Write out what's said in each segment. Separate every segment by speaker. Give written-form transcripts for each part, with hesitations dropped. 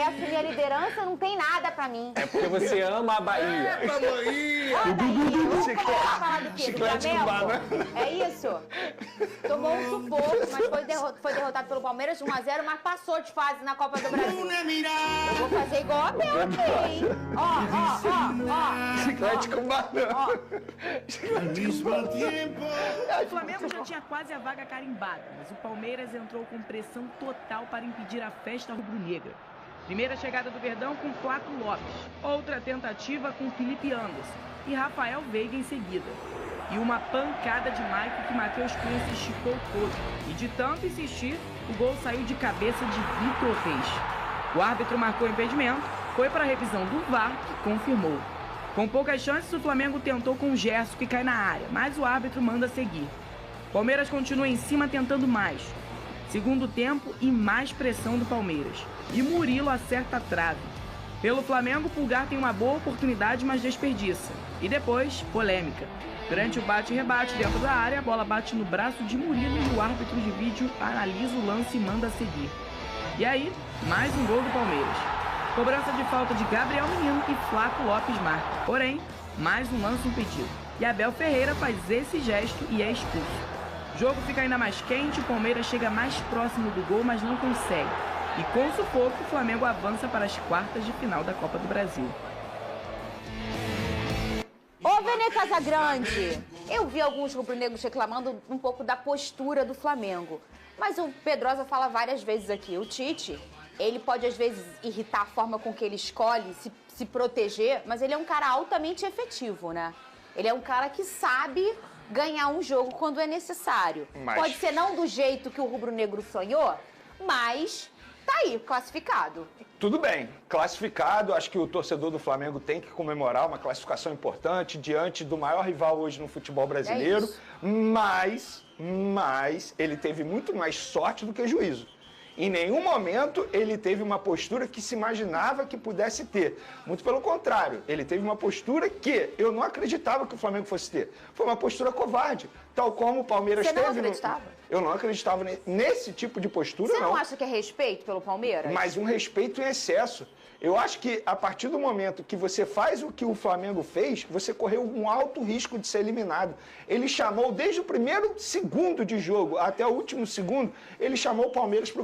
Speaker 1: assumir a liderança não tem nada pra mim.
Speaker 2: É porque você ama a Bahia.
Speaker 3: Eita, Bahia!
Speaker 1: Vamos falar do quê? Do
Speaker 2: Chiclete com
Speaker 1: Flamengo?
Speaker 2: banana.
Speaker 1: É isso? Tomou um sufoco, mas foi derrotado pelo Palmeiras 1-0, mas passou de fase na Copa do Brasil. Eu vou fazer igual a Abel aqui, hein? Ó.
Speaker 2: Chiclete com banana.
Speaker 4: O Flamengo já tinha quase a vaga carimbada, mas o Palmeiras entrou com pressão total para impedir a festa rubro-negra. Primeira chegada do Verdão com Flaco Lopes, outra tentativa com Felipe Anderson e Rafael Veiga em seguida. E uma pancada de Maicon que Matheus Cunha se esticou todo. E de tanto insistir, o gol saiu de cabeça de Vitor Reis. O árbitro marcou o impedimento, foi para a revisão do VAR, que confirmou. Com poucas chances, o Flamengo tentou com o Gerson, que cai na área, mas o árbitro manda seguir. Palmeiras continua em cima tentando mais. Segundo tempo e mais pressão do Palmeiras. E Murilo acerta a trave. Pelo Flamengo, o Pulgar tem uma boa oportunidade, mas desperdiça. E depois, polêmica. Durante o bate e rebate dentro da área, a bola bate no braço de Murilo e o árbitro de vídeo analisa o lance e manda seguir. E aí, mais um gol do Palmeiras. Cobrança de falta de Gabriel Menino e Flaco Lopes marca. Porém, mais um lance impedido. E Abel Ferreira faz esse gesto e é expulso. O jogo fica ainda mais quente, o Palmeiras chega mais próximo do gol, mas não consegue. E com sufoco, o Flamengo avança para as quartas de final da Copa do Brasil.
Speaker 1: Ô, Vene Casagrande, eu vi alguns rubro-negros reclamando um pouco da postura do Flamengo. Mas o Pedrosa fala várias vezes aqui, o Tite, ele pode às vezes irritar a forma com que ele escolhe se proteger, mas ele é um cara altamente efetivo, né? Ele é um cara que sabe ganhar um jogo quando é necessário. Pode ser não do jeito que o rubro-negro sonhou, mas tá aí, classificado.
Speaker 2: Tudo bem, classificado, acho que o torcedor do Flamengo tem que comemorar uma classificação importante diante do maior rival hoje no futebol brasileiro, mas ele teve muito mais sorte do que juízo. Em nenhum momento ele teve uma postura que se imaginava que pudesse ter. Muito pelo contrário, ele teve uma postura que eu não acreditava que o Flamengo fosse ter. Foi uma postura covarde, tal como o Palmeiras teve.
Speaker 1: Você não acreditava?
Speaker 2: Eu não acreditava nesse tipo de postura,
Speaker 1: Você não acha que é respeito pelo Palmeiras?
Speaker 2: Mas um respeito em excesso. Eu acho que a partir do momento que você faz o que o Flamengo fez, você correu um alto risco de ser eliminado. Ele chamou, desde o primeiro segundo de jogo até o último segundo, ele chamou o Palmeiras para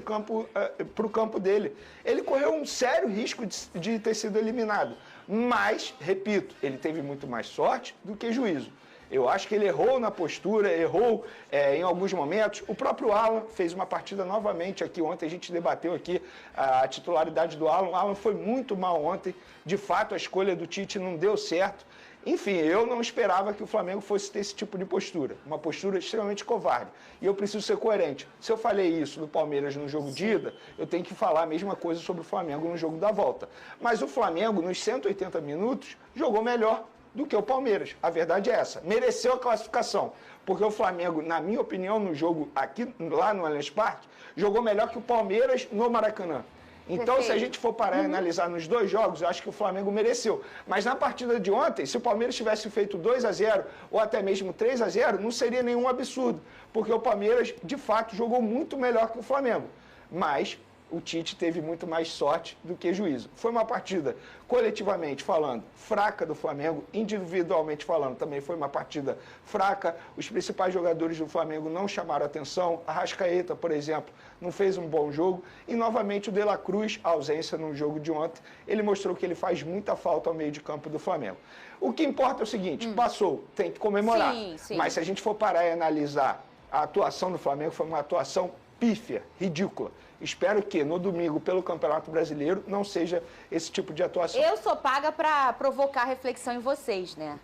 Speaker 2: o campo dele. Ele correu um sério risco de ter sido eliminado. Mas, repito, ele teve muito mais sorte do que juízo. Eu acho que ele errou na postura, errou em alguns momentos. O próprio Alan fez uma partida novamente aqui ontem, a gente debateu aqui a titularidade do Alan. O Alan foi muito mal ontem, de fato a escolha do Tite não deu certo. Enfim, eu não esperava que o Flamengo fosse ter esse tipo de postura, uma postura extremamente covarde. E eu preciso ser coerente. Se eu falei isso do Palmeiras no jogo de ida, eu tenho que falar a mesma coisa sobre o Flamengo no jogo da volta. Mas o Flamengo, nos 180 minutos, jogou melhor do que o Palmeiras. A verdade é essa. Mereceu a classificação. Porque o Flamengo, na minha opinião, no jogo aqui, lá no Allianz Parque, jogou melhor que o Palmeiras no Maracanã. Então, se a gente for parar e analisar nos dois jogos, eu acho que o Flamengo mereceu. Mas na partida de ontem, se o Palmeiras tivesse feito 2-0 ou até mesmo 3-0, não seria nenhum absurdo. Porque o Palmeiras, de fato, jogou muito melhor que o Flamengo. Mas o Tite teve muito mais sorte do que juízo. Foi uma partida, coletivamente falando, fraca do Flamengo, individualmente falando, também foi uma partida fraca. Os principais jogadores do Flamengo não chamaram atenção. A Arrascaeta, por exemplo, não fez um bom jogo. E, novamente, o De La Cruz, a ausência no jogo de ontem, ele mostrou que ele faz muita falta ao meio de campo do Flamengo. O que importa é o seguinte, passou, tem que comemorar.
Speaker 1: Sim.
Speaker 2: Mas se a gente for parar e analisar a atuação do Flamengo, foi uma atuação pífia, ridícula. Espero que no domingo, pelo Campeonato Brasileiro, não seja esse tipo de atuação.
Speaker 1: Eu sou paga pra provocar reflexão em vocês, né?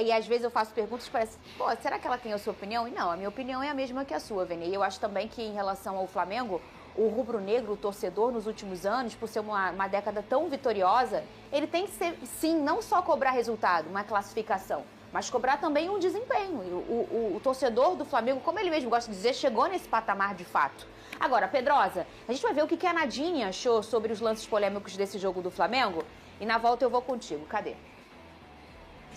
Speaker 1: E às vezes eu faço perguntas e parece, pô, será que ela tem a sua opinião? E não, a minha opinião é a mesma que a sua, Vene. E eu acho também que em relação ao Flamengo, o rubro-negro, o torcedor, nos últimos anos, por ser uma década tão vitoriosa, ele tem que ser, sim, não só cobrar resultado, uma classificação, mas cobrar também um desempenho. O torcedor do Flamengo, como ele mesmo gosta de dizer, chegou nesse patamar de fato. Agora, Pedrosa, a gente vai ver o que a Nadinha achou sobre os lances polêmicos desse jogo do Flamengo. E na volta eu vou contigo. Cadê?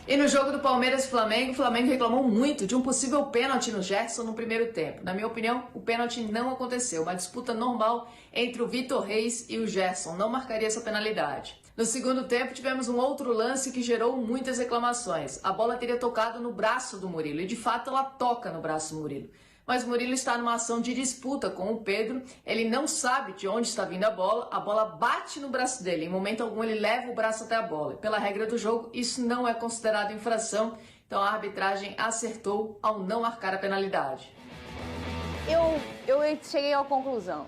Speaker 3: E no jogo do Palmeiras e Flamengo, o Flamengo reclamou muito de um possível pênalti no Gerson no primeiro tempo. Na minha opinião, o pênalti não aconteceu. Uma disputa normal entre o Vitor Reis e o Gerson não marcaria essa penalidade. No segundo tempo, tivemos um outro lance que gerou muitas reclamações. A bola teria tocado no braço do Murilo, e de fato ela toca no braço do Murilo. Mas o Murilo está numa ação de disputa com o Pedro, ele não sabe de onde está vindo a bola bate no braço dele, em momento algum ele leva o braço até a bola. Pela regra do jogo, isso não é considerado infração, então a arbitragem acertou ao não marcar a penalidade.
Speaker 1: Eu cheguei à conclusão,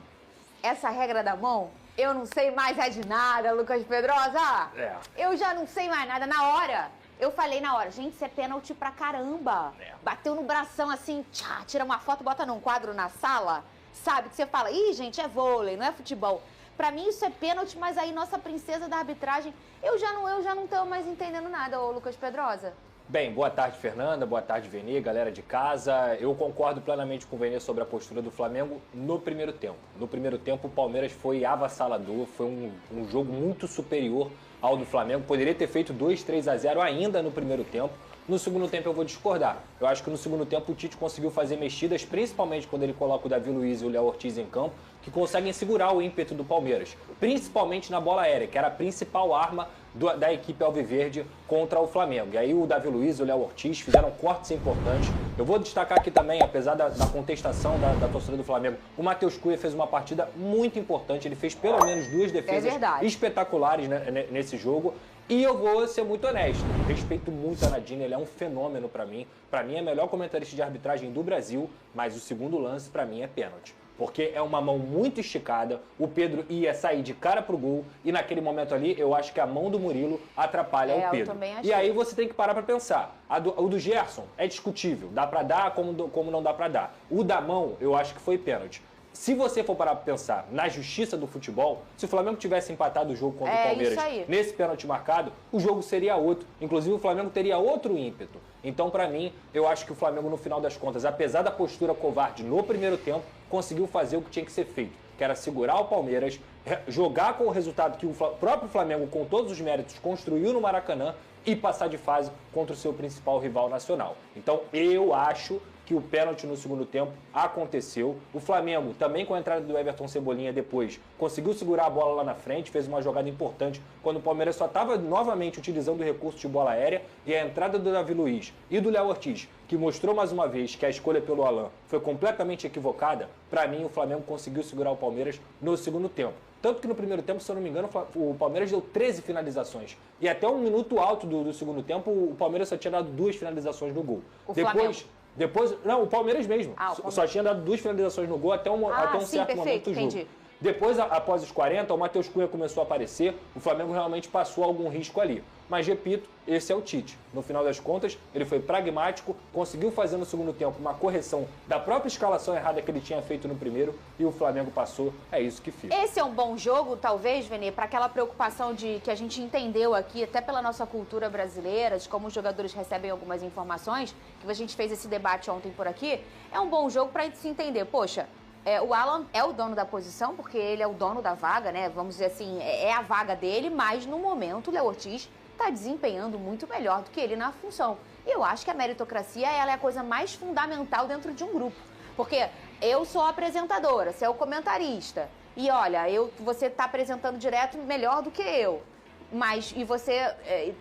Speaker 1: essa regra da mão, eu não sei mais de nada, Lucas Pedrosa. Eu já não sei mais nada, na hora... Eu falei na hora, gente, isso é pênalti pra caramba. Bateu no bração assim, tira uma foto, bota num quadro na sala, sabe? Que você fala, ih, gente, é vôlei, não é futebol. Pra mim isso é pênalti, mas aí nossa princesa da arbitragem, eu já não tô mais entendendo nada, ô Lucas Pedrosa.
Speaker 5: Bem, boa tarde, Fernanda, boa tarde, Vene, galera de casa. Eu concordo plenamente com o Vene sobre a postura do Flamengo no primeiro tempo. No primeiro tempo, o Palmeiras foi avassalador, foi um jogo muito superior ao do Flamengo. Poderia ter feito 2-3-0 ainda no primeiro tempo. No segundo tempo eu vou discordar. Eu acho que no segundo tempo o Tite conseguiu fazer mexidas, principalmente quando ele coloca o Davi Luiz e o Léo Ortiz em campo, que conseguem segurar o ímpeto do Palmeiras, principalmente na bola aérea, que era a principal arma da equipe alviverde contra o Flamengo. E aí o Davi Luiz e o Léo Ortiz fizeram cortes importantes. Eu vou destacar aqui também, apesar da contestação da torcida do Flamengo, o Matheus Cunha fez uma partida muito importante. Ele fez pelo menos 2 defesas espetaculares, né, nesse jogo. E eu vou ser muito honesto, respeito muito a Nadine, ele é um fenômeno pra mim. Pra mim é o melhor comentarista de arbitragem do Brasil, mas o segundo lance pra mim é pênalti. Porque é uma mão muito esticada, o Pedro ia sair de cara pro gol e naquele momento ali eu acho que a mão do Murilo atrapalha o Pedro.
Speaker 1: Eu também achei.
Speaker 5: E aí você tem que parar pra pensar, o do Gerson é discutível, dá pra dar como não dá pra dar. O da mão eu acho que foi pênalti. Se você for parar para pensar na justiça do futebol, se o Flamengo tivesse empatado o jogo contra o Palmeiras nesse pênalti marcado, o jogo seria outro. Inclusive, o Flamengo teria outro ímpeto. Então, para mim, eu acho que o Flamengo, no final das contas, apesar da postura covarde no primeiro tempo, conseguiu fazer o que tinha que ser feito, que era segurar o Palmeiras, jogar com o resultado que o próprio Flamengo, com todos os méritos, construiu no Maracanã e passar de fase contra o seu principal rival nacional. Então, eu acho que o pênalti no segundo tempo aconteceu. O Flamengo, também com a entrada do Everton Cebolinha depois, conseguiu segurar a bola lá na frente, fez uma jogada importante quando o Palmeiras só estava novamente utilizando o recurso de bola aérea, e a entrada do Davi Luiz e do Léo Ortiz, que mostrou mais uma vez que a escolha pelo Alan foi completamente equivocada, para mim o Flamengo conseguiu segurar o Palmeiras no segundo tempo. Tanto que no primeiro tempo, se eu não me engano, o Palmeiras deu 13 finalizações. E até um minuto alto do segundo tempo, o Palmeiras só tinha dado 2 finalizações no gol. Não, o Palmeiras mesmo. Só tinha dado 2 finalizações no gol até um certo momento do jogo. Entendi. Depois, após os 40, o Matheus Cunha começou a aparecer, o Flamengo realmente passou algum risco ali. Mas, repito, esse é o Tite. No final das contas, ele foi pragmático, conseguiu fazer no segundo tempo uma correção da própria escalação errada que ele tinha feito no primeiro, e o Flamengo passou, é isso que fica.
Speaker 1: Esse é um bom jogo, talvez, Vene, para aquela preocupação que a gente entendeu aqui, até pela nossa cultura brasileira, de como os jogadores recebem algumas informações, que a gente fez esse debate ontem por aqui. É um bom jogo para a gente se entender. Poxa, o Alan é o dono da posição, porque ele é o dono da vaga, né? Vamos dizer assim, é a vaga dele, mas no momento o Léo Ortiz está desempenhando muito melhor do que ele na função. E eu acho que a meritocracia ela é a coisa mais fundamental dentro de um grupo. Porque eu sou a apresentadora, você é o comentarista. E olha, você está apresentando direto melhor do que eu.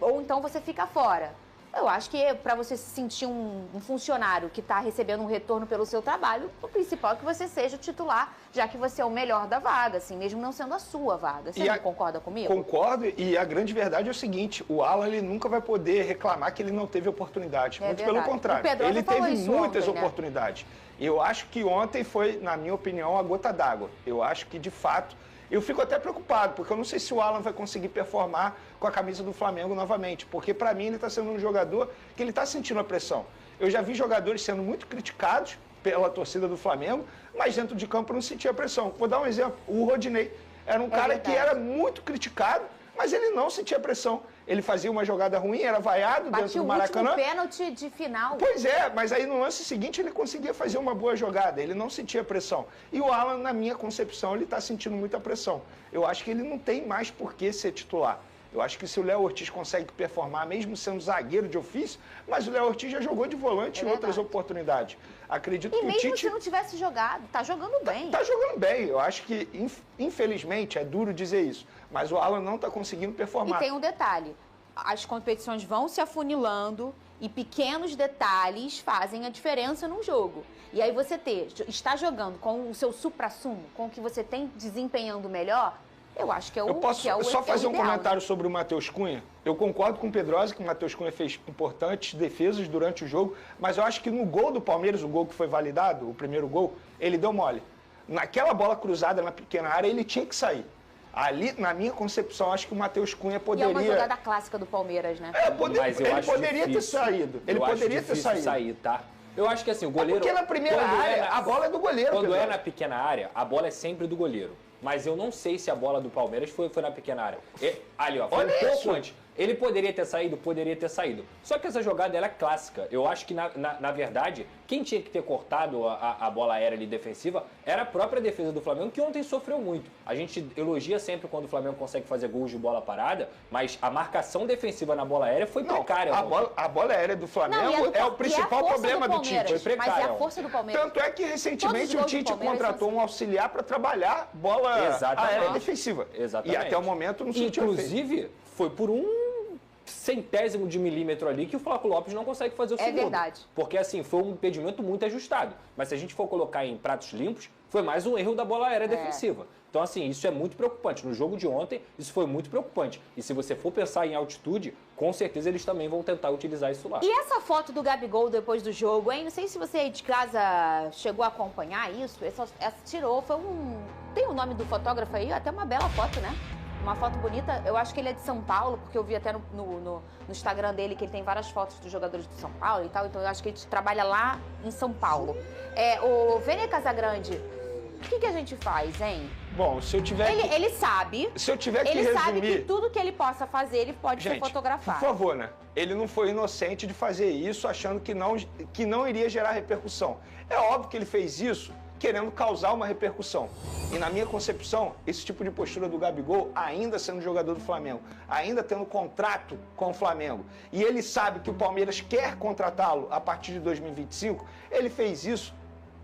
Speaker 1: Ou então você fica fora. Eu acho que para você se sentir um funcionário que está recebendo um retorno pelo seu trabalho, o principal é que você seja o titular, já que você é o melhor da vaga, assim, mesmo não sendo a sua vaga. Você não concorda comigo?
Speaker 2: Concordo, e a grande verdade é o seguinte, o Alan ele nunca vai poder reclamar que ele não teve oportunidade. Muito pelo contrário, ele teve muitas oportunidades. Eu acho que ontem foi, na minha opinião, a gota d'água. Eu acho que, de fato, eu fico até preocupado, porque eu não sei se o Alan vai conseguir performar com a camisa do Flamengo novamente, porque para mim ele está sendo um jogador que ele está sentindo a pressão. Eu já vi jogadores sendo muito criticados pela torcida do Flamengo, mas dentro de campo não sentia pressão. Vou dar um exemplo, o Rodinei era um cara que era muito criticado, mas ele não sentia pressão. Ele fazia uma jogada ruim, era vaiado dentro do Maracanã.
Speaker 1: Bateu o último pênalti de final.
Speaker 2: Pois é, mas aí no lance seguinte ele conseguia fazer uma boa jogada, ele não sentia pressão. E o Alan, na minha concepção, ele está sentindo muita pressão. Eu acho que ele não tem mais por que ser titular. Eu acho que se o Léo Ortiz consegue performar, mesmo sendo zagueiro de ofício, mas o Léo Ortiz já jogou de volante em outras oportunidades. Acredito que o Tite...
Speaker 1: E mesmo se não tivesse jogado, tá jogando bem.
Speaker 2: Tá jogando bem. Eu acho que, infelizmente, é duro dizer isso, mas o Alan não tá conseguindo performar.
Speaker 1: E tem um detalhe, as competições vão se afunilando e pequenos detalhes fazem a diferença num jogo. E aí você está jogando com o seu supra-sumo, com o que você tem desempenhando melhor, eu acho que é o
Speaker 2: Eu posso só fazer um
Speaker 1: ideal,
Speaker 2: comentário sobre o Matheus Cunha? Eu concordo com o Pedrosa que o Matheus Cunha fez importantes defesas durante o jogo, mas eu acho que no gol do Palmeiras, o gol que foi validado, o primeiro gol, ele deu mole. Naquela bola cruzada na pequena área, ele tinha que sair. Ali, na minha concepção, acho que o Matheus Cunha poderia...
Speaker 1: E é uma jogada clássica do Palmeiras, né?
Speaker 5: Mas eu
Speaker 2: ele
Speaker 5: acho
Speaker 2: poderia
Speaker 5: difícil.
Speaker 2: ter saído. Ele
Speaker 5: Eu acho
Speaker 2: poderia ter
Speaker 5: difícil
Speaker 2: saído.
Speaker 5: sair, tá? Eu acho que assim, o goleiro...
Speaker 2: Porque na primeira área, a bola é do goleiro.
Speaker 5: Quando
Speaker 2: Pedro.
Speaker 5: é na pequena área, a bola é sempre do goleiro. Mas eu não sei se a bola do Palmeiras foi na pequena área. Ali, ó, foi
Speaker 2: Olha
Speaker 5: um pouco
Speaker 2: isso.
Speaker 5: antes. Ele poderia ter saído? Poderia ter saído. Só que essa jogada, ela é clássica. Eu acho que, na verdade, quem tinha que ter cortado a bola aérea ali defensiva era a própria defesa do Flamengo, que ontem sofreu muito. A gente elogia sempre quando o Flamengo consegue fazer gols de bola parada, mas a marcação defensiva na bola aérea foi precária.
Speaker 2: A bola aérea do Flamengo
Speaker 1: Não,
Speaker 2: é o principal problema do Tite.
Speaker 5: Foi precária.
Speaker 1: Mas é a força do Palmeiras.
Speaker 2: Tanto é que recentemente o
Speaker 1: Todos os gols do
Speaker 2: Tite
Speaker 1: Palmeiras
Speaker 2: contratou
Speaker 1: são
Speaker 2: um auxiliar para trabalhar bola aérea defensiva.
Speaker 5: Exatamente.
Speaker 2: E até o momento não se tinha feito.
Speaker 5: Inclusive, foi por um centésimo de milímetro ali que o Flaco Lopes não consegue fazer o segundo.
Speaker 1: É verdade.
Speaker 5: Porque assim, foi um impedimento muito ajustado. Mas se a gente for colocar em pratos limpos, foi mais um erro da bola aérea defensiva. Então assim, isso é muito preocupante. No jogo de ontem, isso foi muito preocupante. E se você for pensar em altitude, com certeza eles também vão tentar utilizar isso lá.
Speaker 1: E essa foto do Gabigol depois do jogo, hein? Não sei se você aí de casa chegou a acompanhar isso. Essa tirou, foi tem o nome do fotógrafo aí, até uma bela foto, né? Uma foto bonita, eu acho que ele é de São Paulo, porque eu vi até no Instagram dele que ele tem várias fotos dos jogadores de São Paulo e tal, então eu acho que ele trabalha lá em São Paulo. O Vene Casagrande, o que a gente faz, hein?
Speaker 2: Bom, se eu tiver
Speaker 1: Ele sabe.
Speaker 2: Se eu tiver que
Speaker 1: ele
Speaker 2: resumir...
Speaker 1: sabe que tudo que ele possa fazer, ele pode ser
Speaker 2: Gente,
Speaker 1: fotografado.
Speaker 2: por favor, né? Ele não foi inocente de fazer isso achando que não iria gerar repercussão. É óbvio que ele fez isso querendo causar uma repercussão. E na minha concepção, esse tipo de postura do Gabigol, ainda sendo jogador do Flamengo, ainda tendo contrato com o Flamengo, e ele sabe que o Palmeiras quer contratá-lo a partir de 2025, ele fez isso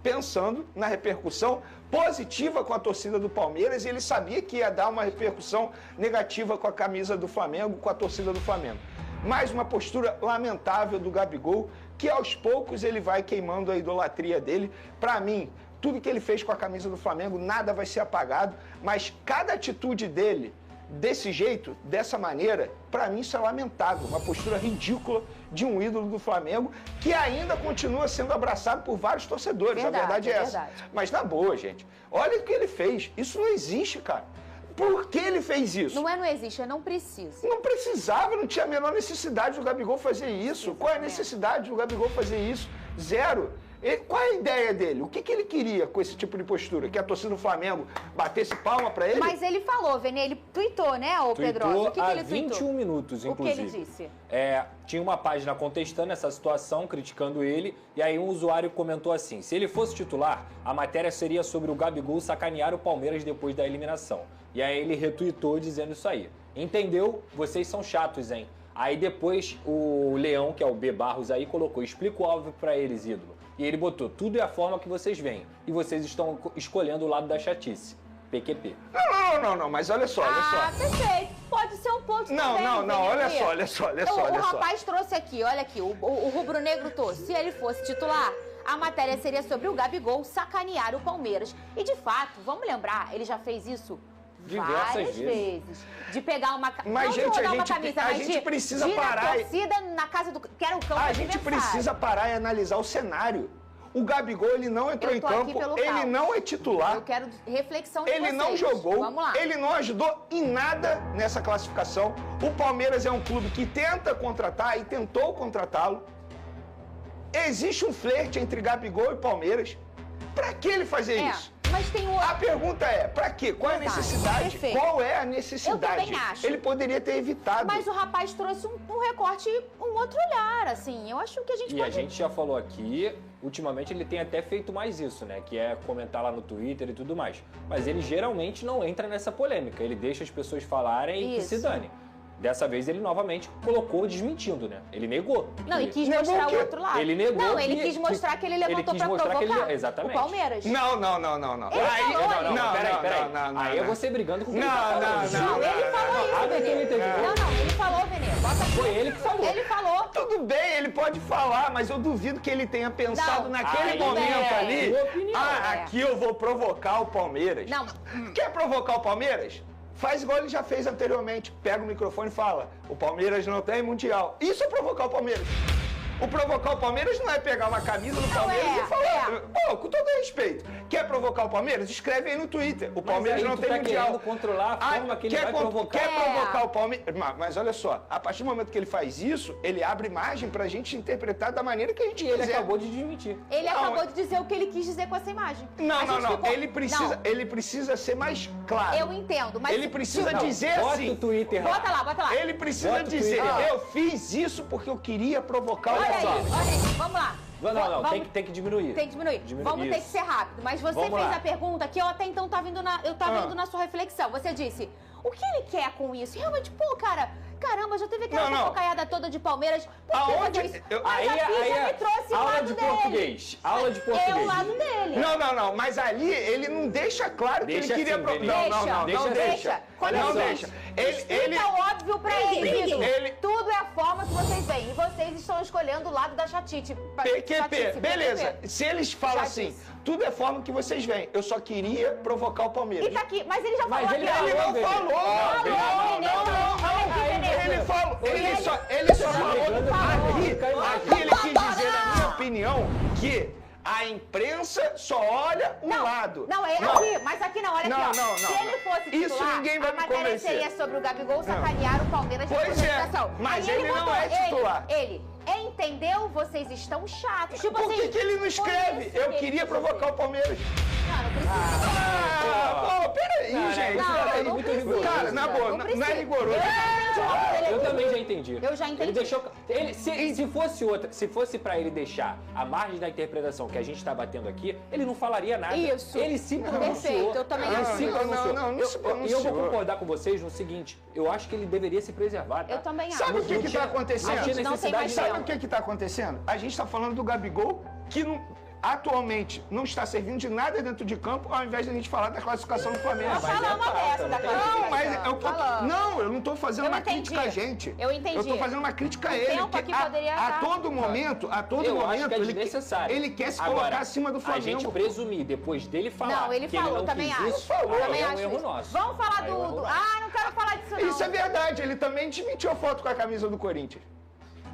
Speaker 2: pensando na repercussão positiva com a torcida do Palmeiras, e ele sabia que ia dar uma repercussão negativa com a camisa do Flamengo, com a torcida do Flamengo. Mais uma postura lamentável do Gabigol, que aos poucos ele vai queimando a idolatria dele. Para mim, tudo que ele fez com a camisa do Flamengo, nada vai ser apagado, mas cada atitude dele, desse jeito, dessa maneira, para mim isso é lamentável, uma postura ridícula de um ídolo do Flamengo, que ainda continua sendo abraçado por vários torcedores,
Speaker 1: Verdade,
Speaker 2: a verdade é essa.
Speaker 1: verdade.
Speaker 2: Mas na boa, gente, olha o que ele fez, isso não existe, cara. Por que ele fez isso?
Speaker 1: Não existe, não precisa.
Speaker 2: Não precisava, não tinha a menor necessidade do Gabigol fazer isso. Qual é a necessidade do Gabigol fazer isso? Zero. Qual é a ideia dele? O que ele queria com esse tipo de postura? Que a torcida do Flamengo batesse palma pra ele?
Speaker 1: Mas ele falou, Vene, ele tweetou, né, ô Pedrosa? O que
Speaker 5: há
Speaker 1: ele tweetou?
Speaker 5: 21 minutos, inclusive.
Speaker 1: O que ele disse?
Speaker 5: Tinha uma página contestando essa situação, criticando ele, e aí um usuário comentou assim: se ele fosse titular, a matéria seria sobre o Gabigol sacanear o Palmeiras depois da eliminação. E aí ele retweetou dizendo isso aí. Entendeu? Vocês são chatos, hein? Aí depois o Leão, que é o B Barros aí, colocou: explica o óbvio pra eles, ídolo. E ele botou: tudo é a forma que vocês veem. E vocês estão escolhendo o lado da chatice. PQP.
Speaker 2: Não, mas olha só,
Speaker 1: Perfeito. Pode ser um ponto também.
Speaker 2: Não, olha só.
Speaker 1: O rapaz trouxe aqui, olha aqui, o rubro-negro trouxe. Se ele fosse titular, a matéria seria sobre o Gabigol sacanear o Palmeiras. E de fato, vamos lembrar, ele já fez isso várias vezes. De pegar uma camisa.
Speaker 2: Mas, gente, a gente precisa parar.
Speaker 1: A torcida na casa do. Que era o campo
Speaker 2: A gente precisa parar e analisar o cenário. O Gabigol, ele não entrou em campo, ele não é titular.
Speaker 1: Eu quero reflexão de
Speaker 2: Ele
Speaker 1: vocês.
Speaker 2: não jogou,
Speaker 1: Vamos lá.
Speaker 2: ele não ajudou em nada nessa classificação. O Palmeiras é um clube que tenta contratar e tentou contratá-lo. Existe um flerte entre Gabigol e Palmeiras. Pra que ele fazer isso?
Speaker 1: Mas tem o...
Speaker 2: A pergunta é, pra quê? Qual é a necessidade?
Speaker 1: Perfeito.
Speaker 2: Qual é a necessidade?
Speaker 1: Eu também acho.
Speaker 2: Ele poderia ter evitado.
Speaker 1: Mas o rapaz trouxe um recorte, um outro olhar, assim. Eu acho que a gente
Speaker 5: E
Speaker 1: pode...
Speaker 5: a gente já falou aqui, ultimamente ele tem até feito mais isso, né? Que é comentar lá no Twitter e tudo mais. Mas ele geralmente não entra nessa polêmica. Ele deixa as pessoas falarem e que se dane. Dessa vez ele novamente colocou desmentindo, né? Ele negou.
Speaker 1: Não, e quis
Speaker 2: Negou
Speaker 1: mostrar
Speaker 2: o quê?
Speaker 1: o outro lado.
Speaker 5: Ele negou
Speaker 1: Não, ele
Speaker 5: que-
Speaker 1: quis mostrar que ele levantou
Speaker 5: quis
Speaker 1: pra
Speaker 5: mostrar que
Speaker 1: provocar
Speaker 5: ele- exatamente.
Speaker 1: o Palmeiras.
Speaker 2: Não.
Speaker 1: Ele falou
Speaker 5: Peraí.
Speaker 2: não,
Speaker 5: Aí é você brigando com o que ele
Speaker 2: Não,
Speaker 5: tá falando.
Speaker 2: não,
Speaker 1: Ele falou isso,
Speaker 5: Abre aqui no
Speaker 1: Benê.
Speaker 5: entendimento.
Speaker 1: Não, ele falou, Benê. Bota aqui.
Speaker 5: Foi ele que falou.
Speaker 1: Ele falou.
Speaker 2: Tudo bem, ele pode falar, mas eu duvido que ele tenha pensado
Speaker 1: Não,
Speaker 2: naquele
Speaker 5: aí
Speaker 2: momento
Speaker 1: é
Speaker 2: ali.
Speaker 5: sua opinião,
Speaker 2: Aqui eu vou provocar o Palmeiras.
Speaker 1: Não.
Speaker 2: Quer provocar o Palmeiras? Faz igual ele já fez anteriormente. Pega o microfone e fala: o Palmeiras não tem mundial. Isso é provocar o Palmeiras. O provocar o Palmeiras não é pegar uma camisa do Palmeiras e falar. Pô, com todo respeito. Quer provocar o Palmeiras? Escreve aí no Twitter. O Palmeiras
Speaker 5: aí
Speaker 2: não
Speaker 5: tu
Speaker 2: tem
Speaker 5: tá
Speaker 2: mundial.
Speaker 5: querendo controlar a forma que ele vai provocar.
Speaker 2: Quer provocar o Palmeiras? Mas olha só, a partir do momento que ele faz isso, ele abre margem pra gente interpretar da maneira que a gente
Speaker 5: E ele
Speaker 2: quiser.
Speaker 5: acabou de desmentir.
Speaker 1: Ele
Speaker 2: Não,
Speaker 1: acabou de dizer o que ele quis dizer com essa imagem.
Speaker 2: Não,
Speaker 1: A
Speaker 2: não,
Speaker 1: gente
Speaker 2: não.
Speaker 1: ficou-
Speaker 2: Ele precisa ser mais claro.
Speaker 1: Eu entendo, mas...
Speaker 2: Ele precisa
Speaker 1: tipo,
Speaker 2: dizer
Speaker 5: Bota
Speaker 2: assim.
Speaker 5: o Twitter lá.
Speaker 1: Bota lá.
Speaker 2: Ele precisa
Speaker 5: Bota o
Speaker 2: dizer:
Speaker 5: Twitter.
Speaker 2: eu fiz isso porque eu queria provocar o
Speaker 1: Olha aí,
Speaker 2: Palmeiras.
Speaker 1: olha aí. Vamos lá.
Speaker 5: Não,
Speaker 1: Vamos-
Speaker 5: tem que diminuir.
Speaker 1: Tem que diminuir. Vamos ter que
Speaker 5: Isso.
Speaker 1: ser rápido. Mas você
Speaker 5: Vamos
Speaker 1: fez
Speaker 5: lá.
Speaker 1: a pergunta que eu até então tava indo na sua reflexão. Você disse, o que ele quer com isso? E realmente, pô, caramba, já teve aquela
Speaker 2: Não.
Speaker 1: focaiada toda de Palmeiras. Por que
Speaker 2: Aonde-
Speaker 1: fazer isso?
Speaker 2: eu-
Speaker 1: Mas aqui já me trouxe o
Speaker 5: aula
Speaker 1: lado
Speaker 5: de
Speaker 1: dele.
Speaker 5: português. Aula de
Speaker 1: É
Speaker 5: português.
Speaker 1: o lado dele.
Speaker 2: Não, mas ali ele não deixa claro que
Speaker 5: Deixa
Speaker 2: ele queria
Speaker 5: assim,
Speaker 2: provocar.
Speaker 5: Benê.
Speaker 2: Não
Speaker 5: Deixa,
Speaker 2: deixa.
Speaker 1: Quando
Speaker 2: Não
Speaker 1: ele
Speaker 2: deixa.
Speaker 1: diz,
Speaker 2: Ele.
Speaker 1: explica o óbvio pra ele, querido.
Speaker 2: ele-
Speaker 1: Tudo é a forma que vocês veem. E vocês estão escolhendo o lado da chatite.
Speaker 2: PQP, beleza. Se eles falam
Speaker 1: Já
Speaker 2: assim,
Speaker 1: disse.
Speaker 2: tudo é forma que vocês veem. Eu só queria provocar o Palmeiras.
Speaker 1: E tá aqui, mas ele já falou
Speaker 5: Mas ele
Speaker 1: aqui. ó.
Speaker 2: Ele não
Speaker 5: Benê.
Speaker 2: falou! Ele falou. Ele só falou. Aqui ele quis dizer, na minha opinião, que a imprensa só olha um lado.
Speaker 1: Não, é aqui, mas aqui não, olha
Speaker 2: Não,
Speaker 1: aqui, ó.
Speaker 2: não,
Speaker 1: Se ele fosse
Speaker 2: Isso
Speaker 1: titular,
Speaker 2: ninguém vai
Speaker 1: a
Speaker 2: me
Speaker 1: matéria
Speaker 2: convencer.
Speaker 1: seria sobre o Gabigol sacanear o Palmeiras de
Speaker 2: Pois é,
Speaker 1: concentração.
Speaker 2: mas
Speaker 1: Aí
Speaker 2: ele não
Speaker 1: botou,
Speaker 2: é titular.
Speaker 1: Ele, entendeu? Vocês estão chatos. Tipo
Speaker 2: Por
Speaker 1: assim,
Speaker 2: que ele não escreve?
Speaker 1: foi isso
Speaker 2: Eu
Speaker 1: que ele
Speaker 2: queria
Speaker 1: quis
Speaker 2: provocar o
Speaker 1: dizer.
Speaker 2: Palmeiras.
Speaker 1: Não, não precisa.
Speaker 2: Pô, peraí, gente.
Speaker 1: não,
Speaker 2: peraí.
Speaker 1: não precisa.
Speaker 2: Cara, na boa,
Speaker 1: Não
Speaker 2: não é
Speaker 1: precisa.
Speaker 2: rigoroso.
Speaker 5: Eu também já entendi.
Speaker 1: Eu já entendi.
Speaker 5: Ele deixou. Se fosse outra, se fosse pra ele deixar a margem da interpretação que a gente tá batendo aqui, ele não falaria nada.
Speaker 1: Isso.
Speaker 5: Ele se pronunciou.
Speaker 1: Perfeito, eu também
Speaker 5: Ele
Speaker 1: acho
Speaker 5: se
Speaker 1: isso.
Speaker 5: pronunciou.
Speaker 2: Não se
Speaker 5: E eu
Speaker 2: pronunciou.
Speaker 5: vou concordar com vocês no seguinte: eu acho que ele deveria se preservar. Tá?
Speaker 1: Eu também acho.
Speaker 2: Sabe o que
Speaker 5: Não
Speaker 2: que
Speaker 5: tinha-
Speaker 2: tá acontecendo?
Speaker 5: não tinha
Speaker 1: Não tem
Speaker 5: necessidade
Speaker 1: mais
Speaker 5: de
Speaker 2: Sabe
Speaker 1: tempo.
Speaker 2: o que que tá acontecendo? A gente tá falando do Gabigol, que atualmente não está servindo de nada dentro de campo, ao invés de a gente falar da classificação do Flamengo.
Speaker 1: Nós falamos dessa da classificação.
Speaker 2: Não, mas
Speaker 1: Falamos.
Speaker 2: eu não tô fazendo
Speaker 1: Eu
Speaker 2: uma
Speaker 1: entendi.
Speaker 2: crítica a gente.
Speaker 1: Eu entendi.
Speaker 2: Eu tô fazendo uma crítica a
Speaker 1: O
Speaker 2: ele.
Speaker 1: tempo
Speaker 2: que
Speaker 1: aqui poderia
Speaker 2: a
Speaker 1: estar-
Speaker 2: todo momento,
Speaker 5: Eu acho que é
Speaker 2: ele
Speaker 5: desnecessário.
Speaker 2: ele quer se
Speaker 5: Agora,
Speaker 2: colocar acima do
Speaker 5: A
Speaker 2: Flamengo.
Speaker 5: gente presumir depois dele falar.
Speaker 1: Não, ele
Speaker 5: que
Speaker 1: falou,
Speaker 5: ele não
Speaker 1: também
Speaker 5: quis
Speaker 1: acho.
Speaker 5: Isso,
Speaker 2: falou.
Speaker 5: aí
Speaker 1: Também
Speaker 5: é um
Speaker 1: acho
Speaker 5: erro
Speaker 1: isso.
Speaker 5: nosso.
Speaker 1: Vamos falar
Speaker 5: Aí é um erro
Speaker 1: do...
Speaker 5: nosso.
Speaker 1: Ah, não quero falar disso não.
Speaker 2: Isso é verdade, ele também desmentiu a foto com a camisa do Corinthians.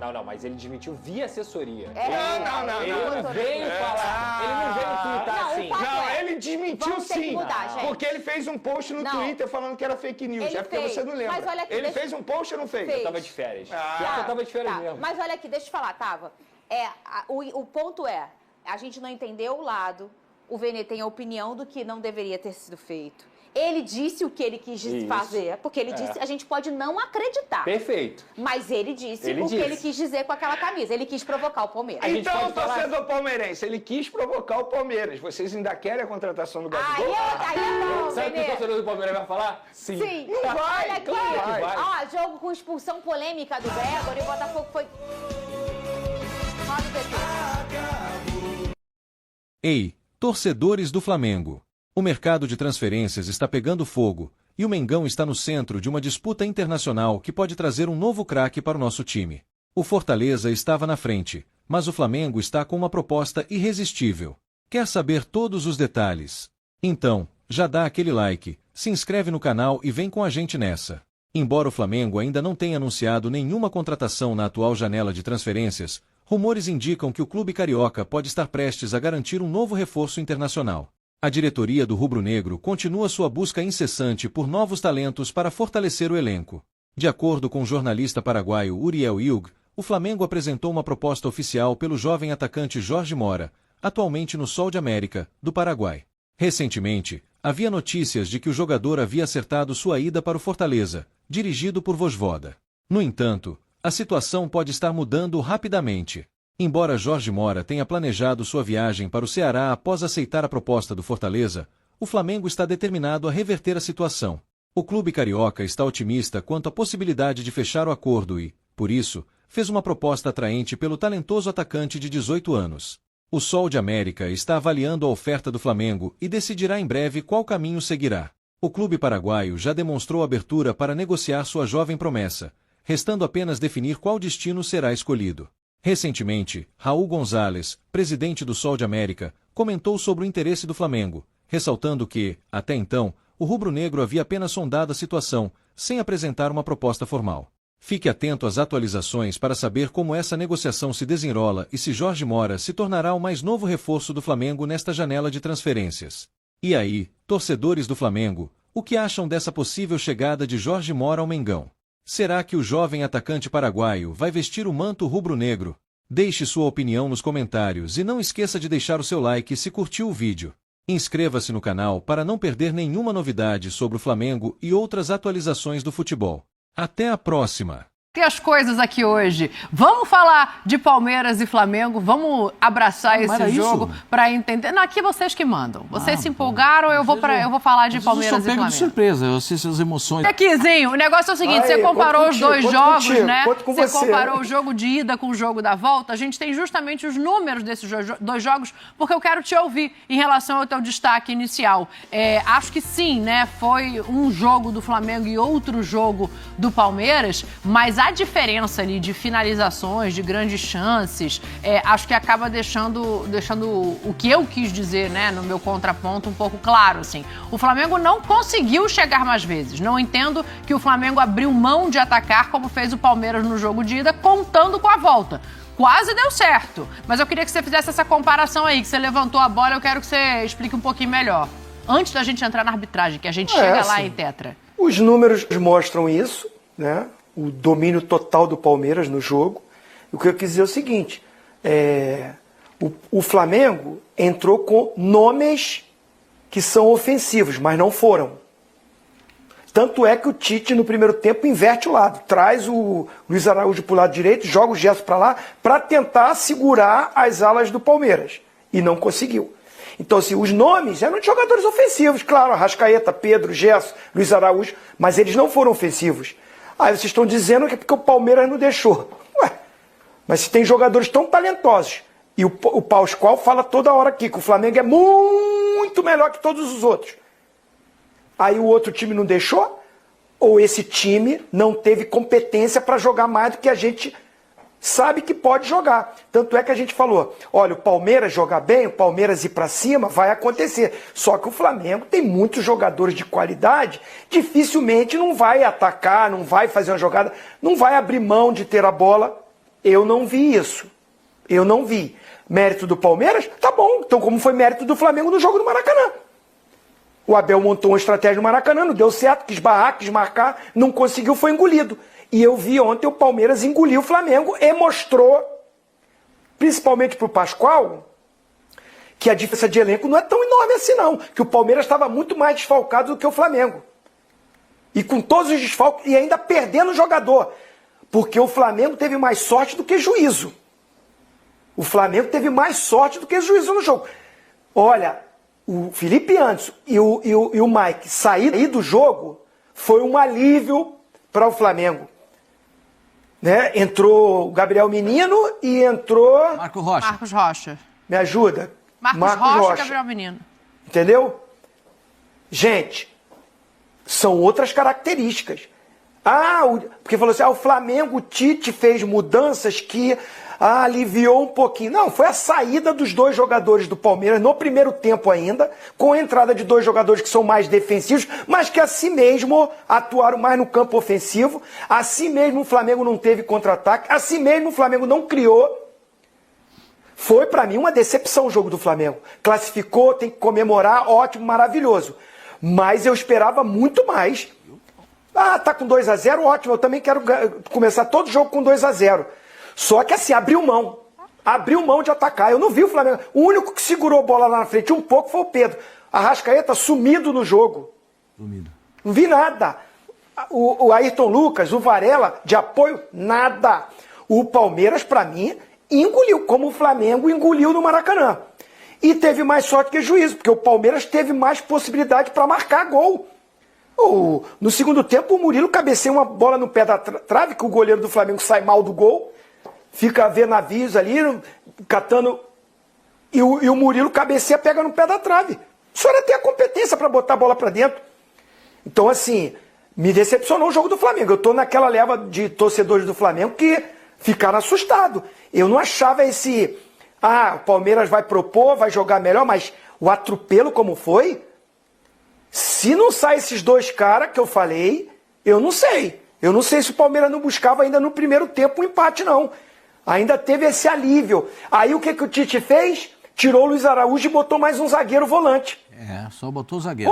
Speaker 5: Não, mas ele desmentiu via assessoria.
Speaker 2: Não.
Speaker 5: Ele não veio falar. Ele não veio twittar
Speaker 1: Não, o
Speaker 5: assim.
Speaker 1: fato
Speaker 2: Não,
Speaker 1: é,
Speaker 2: ele desmentiu
Speaker 1: vamos ter que
Speaker 2: sim.
Speaker 1: mudar, gente.
Speaker 2: Porque ele fez um post no
Speaker 1: Não.
Speaker 2: Twitter falando que era fake news.
Speaker 1: Ele
Speaker 2: É porque
Speaker 1: fez.
Speaker 2: você não lembra.
Speaker 1: Mas olha aqui,
Speaker 2: ele
Speaker 1: deixa-
Speaker 2: fez um post ou não fez?
Speaker 1: Fez.
Speaker 5: Eu tava de férias.
Speaker 2: Ah.
Speaker 5: Pior que eu tava de férias
Speaker 1: Tá,
Speaker 5: mesmo.
Speaker 1: mas olha aqui, deixa eu te falar, Tava. O ponto é, a gente não entendeu o lado, o Vene tem a opinião do que não deveria ter sido feito. Ele disse o que ele quis
Speaker 5: Isso.
Speaker 1: fazer, porque ele disse, a gente pode não acreditar.
Speaker 5: Perfeito.
Speaker 1: Mas ele disse
Speaker 5: Ele
Speaker 1: o
Speaker 5: disse.
Speaker 1: que ele quis dizer com aquela camisa. Ele quis provocar o Palmeiras.
Speaker 5: gente
Speaker 2: Então,
Speaker 5: pode falar-
Speaker 2: torcedor palmeirense, ele quis provocar o Palmeiras. Vocês ainda querem a contratação do
Speaker 1: Aí
Speaker 2: Gabigol?
Speaker 1: é bom,
Speaker 5: Sabe o que o
Speaker 1: Vene.
Speaker 5: torcedor do Palmeiras vai falar? Sim.
Speaker 1: Sim.
Speaker 2: Não vai,
Speaker 1: Olha aqui.
Speaker 2: claro que
Speaker 5: vai.
Speaker 1: Ó, jogo com expulsão polêmica do Gregory. O Botafogo foi... Roda o PT.
Speaker 6: Ei, torcedores do Flamengo! O mercado de transferências está pegando fogo e o Mengão está no centro de uma disputa internacional que pode trazer um novo craque para o nosso time. O Fortaleza estava na frente, mas o Flamengo está com uma proposta irresistível. Quer saber todos os detalhes? Então, já dá aquele like, se inscreve no canal e vem com a gente nessa. Embora o Flamengo ainda não tenha anunciado nenhuma contratação na atual janela de transferências, rumores indicam que o clube carioca pode estar prestes a garantir um novo reforço internacional. A diretoria do rubro-negro continua sua busca incessante por novos talentos para fortalecer o elenco. De acordo com o jornalista paraguaio Uriel Hug, o Flamengo apresentou uma proposta oficial pelo jovem atacante Jorge Mora, atualmente no Sol de América, do Paraguai. Recentemente, havia notícias de que o jogador havia acertado sua ida para o Fortaleza, dirigido por Vojvoda. No entanto, a situação pode estar mudando rapidamente. Embora Jorge Mora tenha planejado sua viagem para o Ceará após aceitar a proposta do Fortaleza, o Flamengo está determinado a reverter a situação. O clube carioca está otimista quanto à possibilidade de fechar o acordo e, por isso, fez uma proposta atraente pelo talentoso atacante de 18 anos. O Sol de América está avaliando a oferta do Flamengo e decidirá em breve qual caminho seguirá. O clube paraguaio já demonstrou abertura para negociar sua jovem promessa, restando apenas definir qual destino será escolhido. Recentemente, Raul Gonzalez, presidente do Sol de América, comentou sobre o interesse do Flamengo, ressaltando que, até então, o rubro-negro havia apenas sondado a situação, sem apresentar uma proposta formal. Fique atento às atualizações para saber como essa negociação se desenrola e se Jorge Mora se tornará o mais novo reforço do Flamengo nesta janela de transferências. E aí, torcedores do Flamengo, o que acham dessa possível chegada de Jorge Mora ao Mengão? Será que o jovem atacante paraguaio vai vestir o manto rubro-negro? Deixe sua opinião nos comentários e não esqueça de deixar o seu like se curtiu o vídeo. Inscreva-se no canal para não perder nenhuma novidade sobre o Flamengo e outras atualizações do futebol. Até a próxima!
Speaker 7: As coisas aqui hoje. Vamos falar de Palmeiras e Flamengo, vamos abraçar esse jogo para entender. Não, aqui vocês que mandam. Vocês se empolgaram, eu vou falar de Palmeiras e Flamengo.
Speaker 8: De surpresa, eu sei suas emoções.
Speaker 7: Aquizinho, o negócio é o seguinte, você comparou os dois jogos, né? Você comparou o jogo de ida com o jogo da volta. A gente tem justamente os números desses dois jogos, porque eu quero te ouvir em relação ao teu destaque inicial. Acho que sim, né? Foi um jogo do Flamengo e outro jogo do Palmeiras, mas a diferença ali de finalizações, de grandes chances, acho que acaba deixando o que eu quis dizer, né, no meu contraponto um pouco claro, assim. O Flamengo não conseguiu chegar mais vezes. Não entendo que o Flamengo abriu mão de atacar como fez o Palmeiras no jogo de ida, contando com a volta. Quase deu certo. Mas eu queria que você fizesse essa comparação aí, que você levantou a bola, eu quero que você explique um pouquinho melhor. Antes da gente entrar na arbitragem, que a gente chega lá em Tetra.
Speaker 9: Os números mostram isso, né? O domínio total do Palmeiras no jogo. O que eu quis dizer é o seguinte, o Flamengo entrou com nomes que são ofensivos, mas não foram. Tanto é que o Tite, no primeiro tempo, inverte o lado. Traz o Luiz Araújo para o lado direito, joga o Gerson para lá, para tentar segurar as alas do Palmeiras. E não conseguiu. Então, assim, os nomes eram de jogadores ofensivos, claro, Arrascaeta, Pedro, Gerson, Luiz Araújo, mas eles não foram ofensivos. Aí vocês estão dizendo que é porque o Palmeiras não deixou. Ué, mas se tem jogadores tão talentosos, e o Pascoal fala toda hora aqui que o Flamengo é muito melhor que todos os outros. Aí o outro time não deixou? Ou esse time não teve competência para jogar mais do que a gente sabe que pode jogar. Tanto é que a gente falou, olha, o Palmeiras jogar bem, o Palmeiras ir para cima, vai acontecer. Só que o Flamengo tem muitos jogadores de qualidade, dificilmente não vai atacar, não vai fazer uma jogada, não vai abrir mão de ter a bola. Eu não vi isso. Eu não vi. Mérito do Palmeiras? Tá bom. Então como foi mérito do Flamengo no jogo do Maracanã? O Abel montou uma estratégia no Maracanã, não deu certo, quis barrar, quis marcar, não conseguiu, foi engolido. E eu vi ontem o Palmeiras engolir o Flamengo e mostrou, principalmente para o Pascoal, que a diferença de elenco não é tão enorme assim não. Que o Palmeiras estava muito mais desfalcado do que o Flamengo. E com todos os desfalques, e ainda perdendo o jogador. Porque o Flamengo teve mais sorte do que juízo. O Flamengo teve mais sorte do que juízo no jogo. Olha, o Felipe Anderson e o Mike sair do jogo foi um alívio para o Flamengo. Né? Entrou o Gabriel Menino e entrou...
Speaker 7: Marcos Rocha.
Speaker 9: Me ajuda?
Speaker 7: Marcos Rocha e Gabriel Menino.
Speaker 9: Entendeu? Gente, são outras características. Porque falou assim, o Flamengo, o Tite fez mudanças que aliviou um pouquinho. Não, foi a saída dos dois jogadores do Palmeiras no primeiro tempo ainda, com a entrada de dois jogadores que são mais defensivos, mas que assim mesmo atuaram mais no campo ofensivo, assim mesmo o Flamengo não teve contra-ataque, assim mesmo o Flamengo não criou. Foi para mim uma decepção o jogo do Flamengo. Classificou, tem que comemorar, ótimo, maravilhoso. Mas eu esperava muito mais. Tá com 2-0, ótimo, eu também quero começar todo jogo com 2-0. Só que assim, abriu mão de atacar. Eu não vi o Flamengo. O único que segurou a bola lá na frente um pouco foi o Pedro. Arrascaeta sumido no jogo. Sumido. Não vi nada. O Ayrton Lucas, o Varela, de apoio, nada. O Palmeiras, para mim, engoliu, como o Flamengo engoliu no Maracanã. E teve mais sorte que juízo, porque o Palmeiras teve mais possibilidade para marcar gol. No segundo tempo, o Murilo cabeceia uma bola no pé da trave, que o goleiro do Flamengo sai mal do gol, fica vendo navios ali, catando, e o Murilo cabeceia, pega no pé da trave. O senhor tem a competência para botar a bola para dentro. Então, assim, me decepcionou o jogo do Flamengo. Eu estou naquela leva de torcedores do Flamengo que ficaram assustados. Eu não achava o Palmeiras vai propor, vai jogar melhor, mas o atropelo como foi... Se não sai esses dois caras que eu falei, eu não sei. Eu não sei se o Palmeiras não buscava ainda no primeiro tempo um empate, não. Ainda teve esse alívio. Aí o que o Tite fez? Tirou o Luiz Araújo e botou mais um zagueiro volante.
Speaker 8: Só botou o zagueiro.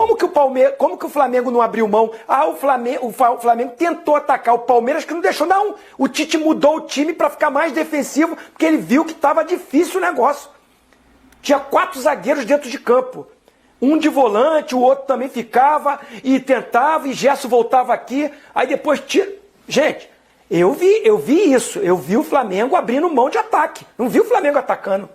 Speaker 9: Como que o Flamengo não abriu mão? O Flamengo tentou atacar o Palmeiras, que não deixou. Não, o Tite mudou o time para ficar mais defensivo, porque ele viu que estava difícil o negócio. Tinha 4 zagueiros dentro de campo. Um de volante, o outro também ficava e tentava, e Gerson voltava aqui, aí depois tira. Gente, eu vi isso. Eu vi o Flamengo abrindo mão de ataque. Não vi o Flamengo atacando.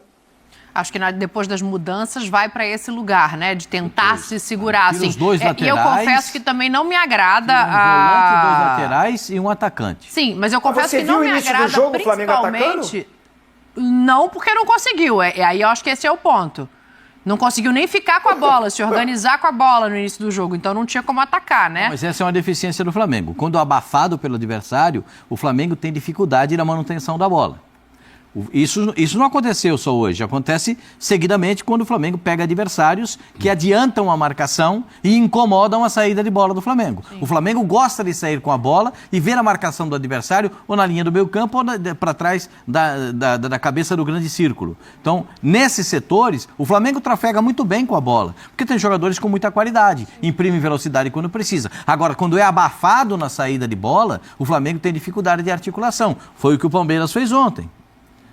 Speaker 7: Acho que depois das mudanças vai para esse lugar, né? De tentar se segurar. Assim.
Speaker 8: Os dois laterais.
Speaker 7: E eu confesso que também não me agrada
Speaker 8: volante, 2 laterais e um atacante.
Speaker 7: Sim, mas eu confesso que não me agrada,
Speaker 9: jogo,
Speaker 7: principalmente... Não, porque não conseguiu. Aí eu acho que esse é o ponto. Não conseguiu nem ficar com a bola, se organizar com a bola no início do jogo. Então não tinha como atacar, né?
Speaker 8: Mas essa é uma deficiência do Flamengo. Quando abafado pelo adversário, o Flamengo tem dificuldade na manutenção da bola. Isso não aconteceu só hoje, acontece seguidamente quando o Flamengo pega adversários que adiantam a marcação e incomodam a saída de bola do Flamengo. Sim. O Flamengo gosta de sair com a bola e ver a marcação do adversário ou na linha do meio campo ou para trás da cabeça do grande círculo. Então, nesses setores, o Flamengo trafega muito bem com a bola, porque tem jogadores com muita qualidade, imprime velocidade quando precisa. Agora, quando é abafado na saída de bola, o Flamengo tem dificuldade de articulação. Foi o que o Palmeiras fez ontem.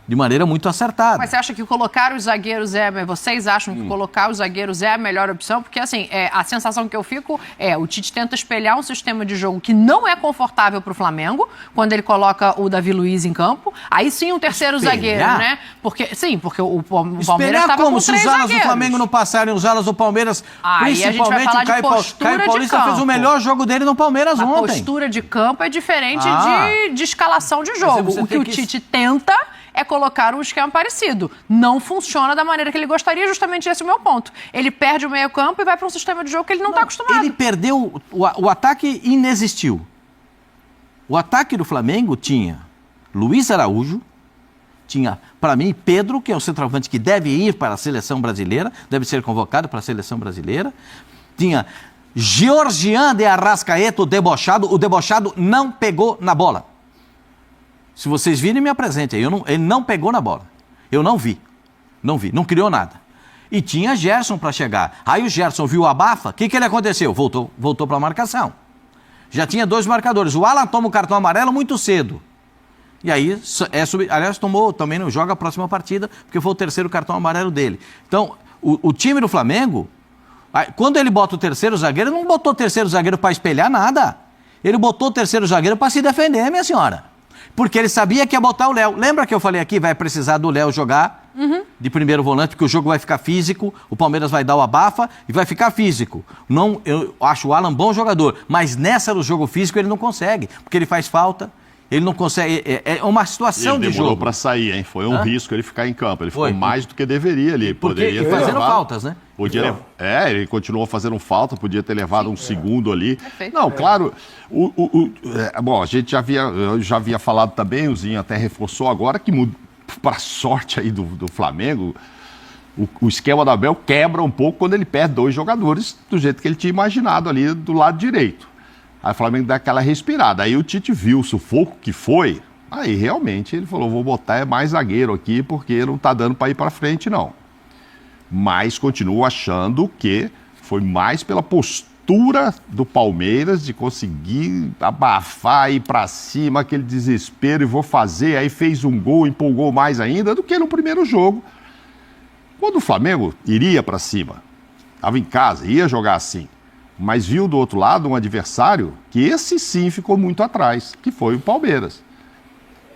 Speaker 8: De maneira muito acertada.
Speaker 7: Mas você acha que colocar os zagueiros vocês acham que colocar os zagueiros é a melhor opção? Porque, assim, a sensação que eu fico o Tite tenta espelhar um sistema de jogo que não é confortável para o Flamengo, quando ele coloca o Davi Luiz em campo. Aí sim um terceiro zagueiro, né? Porque o Palmeiras estava com 3 zagueiros.
Speaker 8: Se os alas do Flamengo não passarem os alas do Palmeiras,
Speaker 7: aí principalmente o Caio
Speaker 8: Paulista fez o melhor jogo dele no Palmeiras ontem.
Speaker 7: A postura de campo é diferente de escalação de jogo. O que o Tite tenta é colocar um esquema parecido. Não funciona da maneira que ele gostaria, justamente esse é o meu ponto. Ele perde o meio-campo e vai para um sistema de jogo que ele não está acostumado.
Speaker 8: Ele perdeu, o ataque inexistiu. O ataque do Flamengo tinha Luiz Araújo, tinha, para mim, Pedro, que é o centroavante que deve ir para a seleção brasileira, deve ser convocado para a seleção brasileira, tinha Georgian de Arrascaeta, o debochado não pegou na bola. Se vocês virem, me apresentem. Ele não pegou na bola. Eu não vi. Não criou nada. E tinha Gerson para chegar. Aí o Gerson viu a abafa. O que ele aconteceu? Voltou para a marcação. Já tinha 2 marcadores. O Alan toma o cartão amarelo muito cedo. E aí, aliás, também não joga a próxima partida, porque foi o 3º cartão amarelo dele. Então, o time do Flamengo, quando ele bota o 3º zagueiro, ele não botou o 3º zagueiro para espelhar nada. Ele botou o 3º zagueiro para se defender, minha senhora. Porque ele sabia que ia botar o Léo. Lembra que eu falei aqui, vai precisar do Léo jogar de primeiro volante, porque o jogo vai ficar físico, o Palmeiras vai dar o abafa e vai ficar físico. Eu acho o Alan bom jogador, mas nessa do jogo físico ele não consegue, porque ele faz falta, ele não consegue, é uma situação de jogo. Ele
Speaker 10: demorou para sair, hein? Foi um risco ele ficar em campo, ele ficou mais do que deveria ali.
Speaker 8: Poderia fazendo faltas, né?
Speaker 10: Ele continuou fazendo falta, podia ter levado um segundo ali. Não, claro, bom, a gente já havia falado também, o Zinho até reforçou agora, que para sorte aí do Flamengo, o esquema da Abel quebra um pouco quando ele perde 2 jogadores do jeito que ele tinha imaginado ali do lado direito. Aí o Flamengo dá aquela respirada. Aí o Tite viu o sufoco que foi, aí realmente ele falou, vou botar mais zagueiro aqui porque não está dando para ir para frente, não. Mas continuo achando que foi mais pela postura do Palmeiras de conseguir abafar, ir para cima, aquele desespero e vou fazer. Aí fez um gol, empolgou mais ainda do que no primeiro jogo. Quando o Flamengo iria para cima, estava em casa, ia jogar assim, mas viu do outro lado um adversário que esse sim ficou muito atrás, que foi o Palmeiras.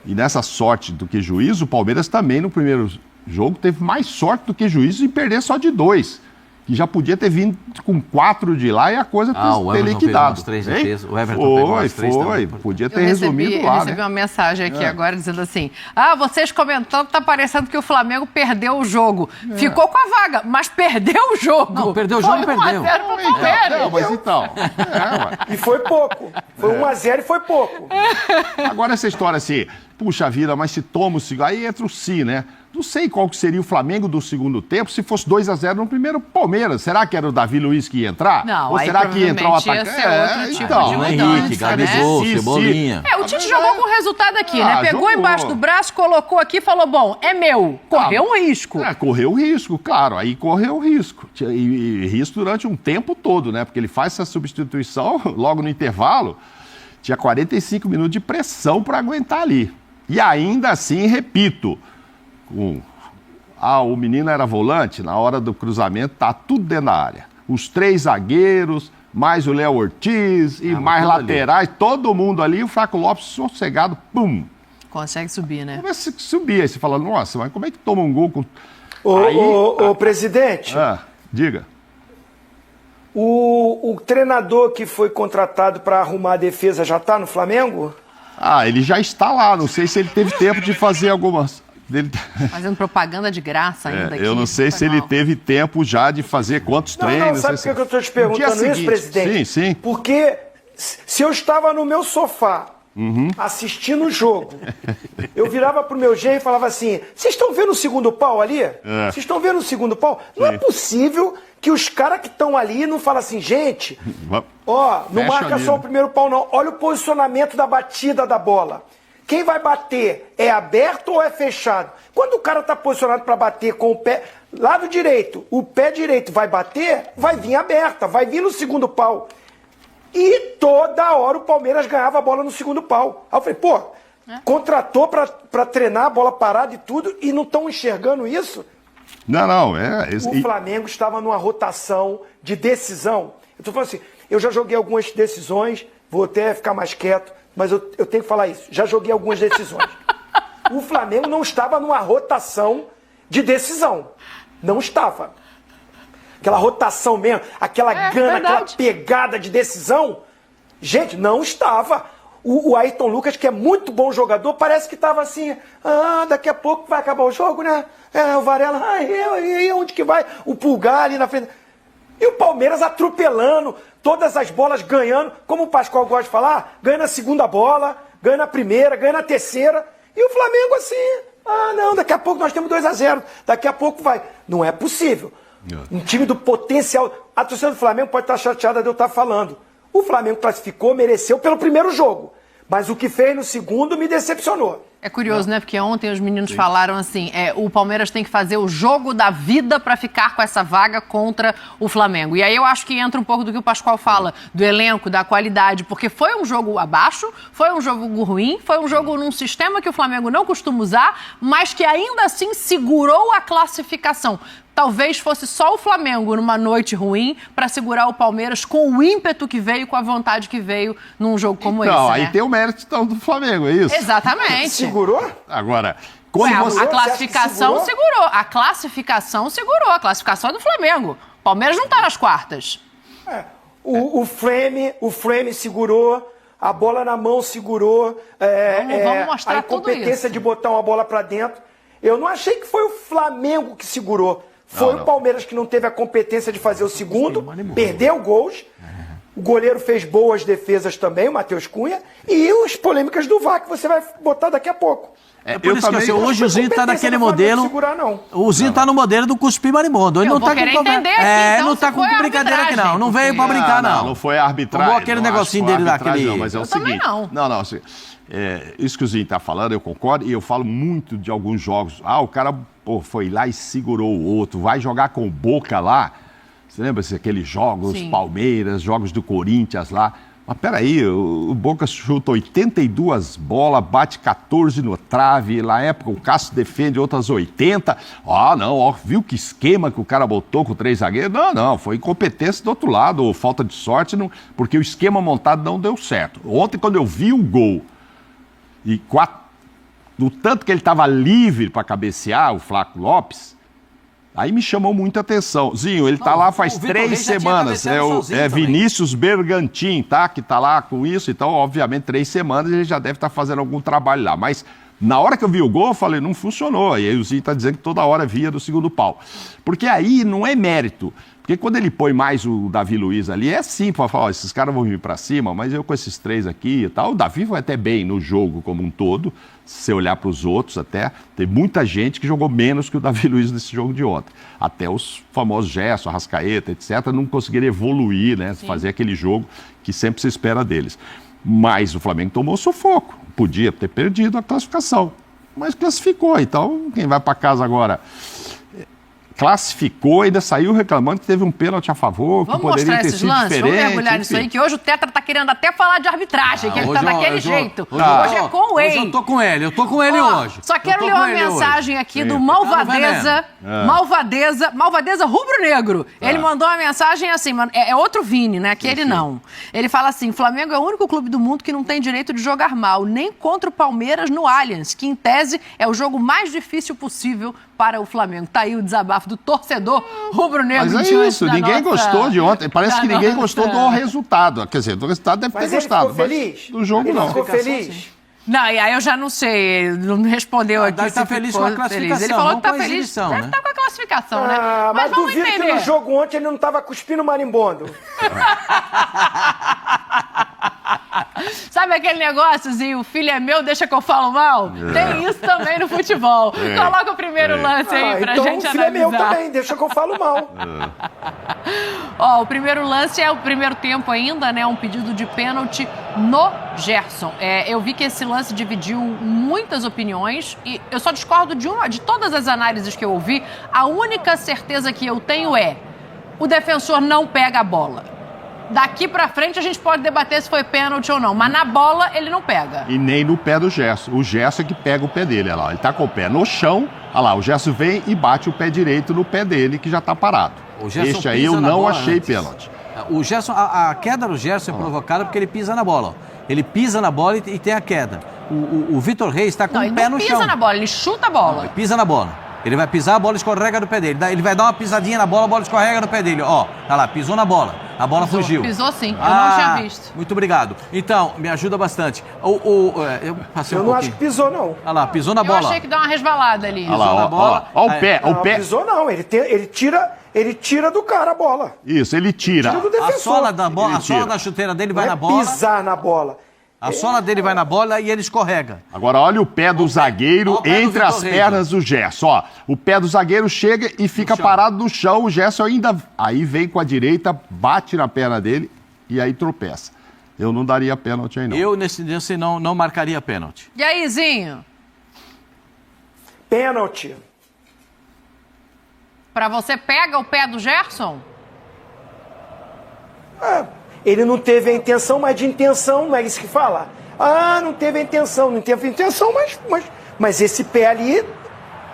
Speaker 10: E nessa sorte do que juízo, o Palmeiras também no primeiro jogo teve mais sorte do que juízo em perder só de 2. que já podia ter vindo com 4 de lá e a coisa ter liquidado.
Speaker 8: O Everton
Speaker 10: foi. Podia ter resumido lá,
Speaker 7: Eu recebi uma mensagem aqui agora dizendo assim, vocês comentando, tá parecendo que o Flamengo perdeu o jogo. Ficou com a vaga, mas perdeu o jogo.
Speaker 8: Não, perdeu o jogo e perdeu.
Speaker 10: Não, mas então.
Speaker 9: E foi pouco. Foi 1-0 e foi pouco.
Speaker 10: Agora essa história assim, puxa vida, mas se toma o segundo, aí entra o si, né? Não sei qual que seria o Flamengo do segundo tempo se fosse 2-0 no primeiro Palmeiras. Será que era o Davi Luiz que ia entrar?
Speaker 7: Não,
Speaker 10: ou será que ia entrar o atacante?
Speaker 8: Henrique, Gabigol, Cebolinha.
Speaker 7: O Tite jogou com o resultado aqui, né? Pegou embaixo do braço, colocou aqui e falou, bom, é meu. Correu um risco.
Speaker 10: Correu risco, claro. Aí correu risco. E risco durante um tempo todo, né? Porque ele faz essa substituição logo no intervalo. Tinha 45 minutos de pressão para aguentar ali. E ainda assim, repito, o menino era volante, na hora do cruzamento tá tudo dentro da área. Os 3 zagueiros, mais o Léo Ortiz e mais laterais, todo mundo ali, o Flaco Lopes sossegado, pum.
Speaker 7: Consegue subir, né?
Speaker 10: Começa a subir, aí você fala, nossa, mas como é que toma um gol com...
Speaker 9: Ô, presidente.
Speaker 10: Diga.
Speaker 9: O treinador que foi contratado para arrumar a defesa já tá no Flamengo?
Speaker 10: Ele já está lá, não sei se ele teve tempo de fazer algumas...
Speaker 7: Fazendo propaganda de graça ainda aqui.
Speaker 10: Eu não sei se ele teve tempo já de fazer quantos treinos.
Speaker 9: Não, sabe por que eu estou te perguntando isso, presidente?
Speaker 10: Sim.
Speaker 9: Porque se eu estava no meu sofá assistindo o jogo, eu virava pro meu genro e falava assim, vocês estão vendo o segundo pau ali? Vocês estão vendo o segundo pau? Não é possível que os caras que estão ali não falam assim, gente, não marca só o primeiro pau não, olha o posicionamento da batida da bola. Quem vai bater é aberto ou é fechado? Quando o cara está posicionado para bater com o pé, lado direito, o pé direito vai bater, vai vir aberta, vai vir no segundo pau. E toda hora o Palmeiras ganhava a bola no segundo pau. Aí eu falei, contratou para treinar a bola parada e tudo, e não estão enxergando isso?
Speaker 10: Não.
Speaker 9: O Flamengo estava numa rotação de decisão. Eu tô falando assim, eu já joguei algumas decisões, vou até ficar mais quieto, mas eu tenho que falar isso. Já joguei algumas decisões. O Flamengo não estava numa rotação de decisão. Não estava. Aquela rotação mesmo, aquela gana, aquela pegada de decisão. Gente, não estava. O Ayrton Lucas, que é muito bom jogador, parece que estava assim, daqui a pouco vai acabar o jogo, né? O Varela, e onde que vai? O Pulgar ali na frente. E o Palmeiras atropelando, todas as bolas ganhando, como o Pascoal gosta de falar, ganha na segunda bola, ganha na primeira, ganha na terceira. E o Flamengo assim, daqui a pouco nós temos 2-0, daqui a pouco vai. Não é possível. Um time do potencial... A torcida do Flamengo pode estar chateada de eu estar falando. O Flamengo classificou, mereceu pelo primeiro jogo. Mas o que fez no segundo me decepcionou.
Speaker 7: É curioso, né? Porque ontem os meninos falaram assim, o Palmeiras tem que fazer o jogo da vida para ficar com essa vaga contra o Flamengo. E aí eu acho que entra um pouco do que o Pascoal fala, do elenco, da qualidade, porque foi um jogo abaixo, foi um jogo ruim, foi um jogo num sistema que o Flamengo não costuma usar, mas que ainda assim segurou a classificação. Talvez fosse só o Flamengo numa noite ruim para segurar o Palmeiras com o ímpeto que veio, com a vontade que veio num jogo como esse, né?
Speaker 10: Aí tem o mérito então, do Flamengo, é isso?
Speaker 7: Exatamente.
Speaker 9: Segurou?
Speaker 10: Agora,
Speaker 7: a classificação segurou. A classificação segurou. A classificação é do Flamengo. O Palmeiras não está nas quartas.
Speaker 9: O frame segurou, a bola na mão segurou.
Speaker 7: Vamos mostrar
Speaker 9: a incompetência de botar uma bola para dentro. Eu não achei que foi o Flamengo que segurou. Foi o Palmeiras que não teve a competência de fazer o segundo, perdeu gols. O goleiro fez boas defesas também, o Matheus Cunha. E as polêmicas do VAR que você vai botar daqui a pouco.
Speaker 8: Por isso que hoje o Zinho está naquele modelo. O Zinho está no modelo do cuspir marimbondo. Ele não está com
Speaker 7: não
Speaker 8: está com brincadeira aqui, não. Não veio para brincar, não.
Speaker 10: Não foi a arbitragem.
Speaker 8: Tomou aquele negocinho dele daquele.
Speaker 10: Não, mas é o seguinte. Não. Isso que o Zinho está falando, eu concordo, e eu falo muito de alguns jogos. O cara foi lá e segurou o outro, vai jogar com o Boca lá. Você lembra aqueles jogos, Palmeiras, jogos do Corinthians lá? Mas peraí, o Boca chuta 82 bolas, bate 14 no trave, na época o Cássio defende outras 80. Viu que esquema que o cara botou com 3 zagueiros? Não, foi incompetência do outro lado, ou falta de sorte, porque o esquema montado não deu certo. Ontem, quando eu vi o gol, do tanto que ele estava livre para cabecear, o Flaco Lopes, Aí me chamou muita atenção. Zinho, ele tá lá faz 3 semanas. É Vinícius Bergantin, tá? Que tá lá com isso. Então, obviamente, 3 semanas ele já deve estar fazendo algum trabalho lá. Mas na hora que eu vi o gol, eu falei, não funcionou. E aí o Zinho tá dizendo que toda hora via do segundo pau. Porque aí não é mérito. Porque quando ele põe mais o Davi Luiz ali, é assim, para falar, esses caras vão vir para cima, mas eu com esses 3 aqui e tal. O Davi vai até bem no jogo como um todo, se você olhar para os outros até. Tem muita gente que jogou menos que o Davi Luiz nesse jogo de ontem. Até os famosos Gerson, Arrascaeta, etc., não conseguiram evoluir, né? Sim. Fazer aquele jogo que sempre se espera deles. Mas o Flamengo tomou sufoco. Podia ter perdido a classificação, mas classificou. Então, quem vai para casa agora... classificou e ainda saiu reclamando que teve um pênalti a favor, que poderia ter sido diferente.
Speaker 7: Vamos mergulhar nisso aí, que hoje o Tetra tá querendo até falar de arbitragem, que ele tá daquele jeito. Hoje é com o Wayne.
Speaker 8: Hoje eu tô com ele, hoje.
Speaker 7: Só quero ler uma mensagem aqui do Malvadeza, Malvadeza Rubro-Negro. Ele mandou uma mensagem assim, mano, é outro Vini, né? Aquele não. Ele fala assim, Flamengo é o único clube do mundo que não tem direito de jogar mal, nem contra o Palmeiras no Allianz, que em tese é o jogo mais difícil possível para o Flamengo. Tá aí o desabafo do torcedor rubro-negro.
Speaker 10: Mas é isso, ninguém gostou de ontem. Parece que ninguém gostou do resultado. Quer dizer, do resultado deve ter gostado.
Speaker 9: Mas feliz?
Speaker 10: Do jogo não.
Speaker 9: Ficou feliz?
Speaker 7: Não, e aí eu já não sei, não me respondeu aqui.
Speaker 8: Ele tá feliz com a classificação.
Speaker 7: Ele falou que tá feliz, deve estar com a classificação, né?
Speaker 9: Mas duvido que no jogo ontem ele não tava cuspindo marimbondo.
Speaker 7: Sabe aquele negóciozinho, o filho é meu, deixa que eu falo mal? Tem isso também no futebol. Coloca o primeiro lance aí pra gente analisar.
Speaker 9: O filho é meu também, deixa que eu falo mal.
Speaker 7: Ó, o primeiro lance é o primeiro tempo ainda, né? Um pedido de pênalti no Gerson. Eu vi que esse lance dividiu muitas opiniões e eu só discordo de todas as análises que eu ouvi. A única certeza que eu tenho é o defensor não pega a bola. Daqui pra frente a gente pode debater se foi pênalti ou não, mas na bola ele não pega.
Speaker 10: E nem no pé do Gerson. O Gerson é que pega o pé dele, olha lá. Ele tá com o pé no chão, olha lá, o Gerson vem e bate o pé direito no pé dele, que já tá parado. Este aí eu não achei pênalti.
Speaker 8: O Gerson, a queda do Gerson é provocada porque ele pisa na bola. Ó. Ele pisa na bola e tem a queda. O Vitor Reis está com o pé no chão.
Speaker 7: Ele não pisa na bola, ele chuta a bola.
Speaker 8: Não, ele pisa na bola. Ele vai pisar, a bola escorrega do pé dele. Ele vai dar uma pisadinha na bola, a bola escorrega do pé dele. Ó, tá lá, pisou na bola. A bola fugiu.
Speaker 7: Pisou sim, eu não tinha visto.
Speaker 8: Muito obrigado. Então, me ajuda bastante. Eu passei
Speaker 9: não acho que pisou, não.
Speaker 8: Olha lá, pisou na bola.
Speaker 7: Eu achei que deu uma resvalada ali.
Speaker 10: Olha lá,
Speaker 8: na bola.
Speaker 10: Ó, o pé.
Speaker 9: Não, pisou não, ele tira do cara a bola.
Speaker 10: Isso, ele tira.
Speaker 9: Tira do defensor.
Speaker 8: A sola da chuteira dele vai na bola.
Speaker 9: Pisar na bola.
Speaker 8: A sola dele vai na bola e ele escorrega.
Speaker 10: Agora olha o pé do zagueiro entre as pernas do Gerson. Ó, o pé do zagueiro chega e fica parado no chão. O Gerson ainda aí vem com a direita, bate na perna dele e aí tropeça. Eu não daria pênalti aí não.
Speaker 8: Eu nesse não marcaria pênalti.
Speaker 7: E aí, Zinho?
Speaker 9: Pênalti.
Speaker 7: Pra você pega o pé do Gerson?
Speaker 9: Ele não teve a intenção, mas de intenção, não é isso que fala? Não teve a intenção, não teve a intenção, mas esse pé ali,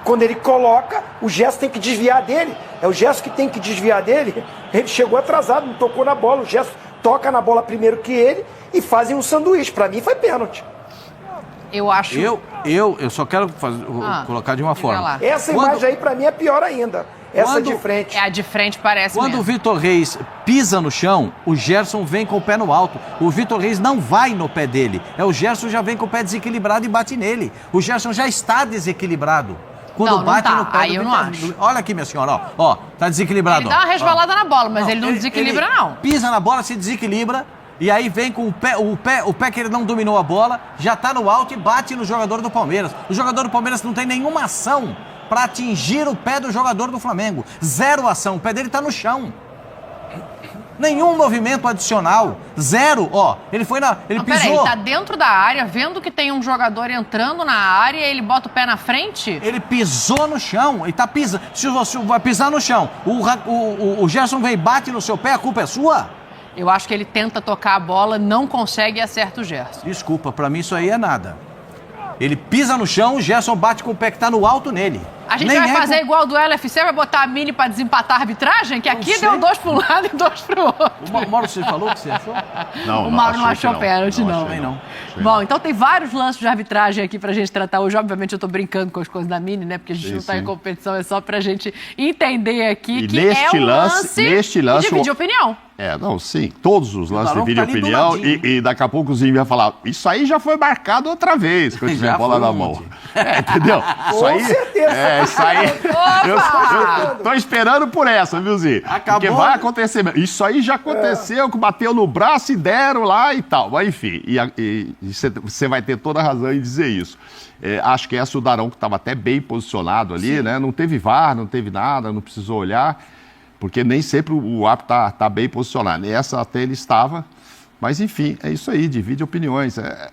Speaker 9: quando ele coloca, o Gerson tem que desviar dele. É o Gerson que tem que desviar dele. Ele chegou atrasado, não tocou na bola, o Gerson toca na bola primeiro que ele e fazem um sanduíche. Pra mim foi pênalti.
Speaker 7: Eu acho...
Speaker 8: Eu só quero colocar de uma forma.
Speaker 9: Essa imagem aí pra mim é pior ainda. Essa de frente.
Speaker 7: A de frente parece
Speaker 8: Quando o Vitor Reis pisa no chão, o Gerson vem com o pé no alto. O Vitor Reis não vai no pé dele. O Gerson já vem com o pé desequilibrado e bate nele. O Gerson já está desequilibrado. Quando bate no pé
Speaker 7: aí eu não acho.
Speaker 8: Olha aqui, minha senhora, ó, tá desequilibrado.
Speaker 7: Ele dá uma resvalada na bola, mas ele não desequilibra, não.
Speaker 8: Pisa na bola, se desequilibra. E aí vem com o pé que ele não dominou a bola, já tá no alto e bate no jogador do Palmeiras. O jogador do Palmeiras não tem nenhuma ação para atingir o pé do jogador do Flamengo. Zero ação, o pé dele tá no chão. Nenhum movimento adicional. Zero, ó. Ele foi na... Ele pisou.
Speaker 7: Peraí, ele tá dentro da área, vendo que tem um jogador entrando na área e ele bota o pé na frente?
Speaker 8: Ele pisou no chão. Ele tá pisando. Se você vai pisar no chão, o Gerson vem e bate no seu pé, a culpa é sua?
Speaker 7: Eu acho que ele tenta tocar a bola, não consegue e acerta o Gerson.
Speaker 8: Desculpa, pra mim isso aí é nada. Ele pisa no chão, o Gerson bate com o pé que tá no alto nele.
Speaker 7: A gente vai fazer igual do LFC, vai botar a Mini pra desempatar a arbitragem? Que aqui deu 2 para um lado e 2 para o outro.
Speaker 8: O Mauro, você falou que você achou?
Speaker 7: Não, o Mauro não achou pênalti, não. Bom, então tem vários lances de arbitragem aqui pra gente tratar hoje. Obviamente eu tô brincando com as coisas da Mini, né? Porque a gente não tá em competição, é só pra gente entender aqui que é um lance de dividir opinião.
Speaker 10: Não, sim. Todos os lances dividem opinião e daqui a pouco o Zinho vai falar, isso aí já foi marcado outra vez, quando tiver a bola na mão. Entendeu? Isso aí, certeza. Isso aí. Eu tô esperando por essa, viu, Zinho? Porque vai acontecer mesmo. Isso aí já aconteceu, que bateu no braço e deram lá e tal. Mas, enfim, você vai ter toda a razão em dizer isso. Acho que essa o Darão, que estava até bem posicionado ali, né? Não teve VAR, não teve nada, não precisou olhar. Porque nem sempre o árbitro tá bem posicionado. Essa até ele estava. Mas, enfim, é isso aí, divide opiniões. A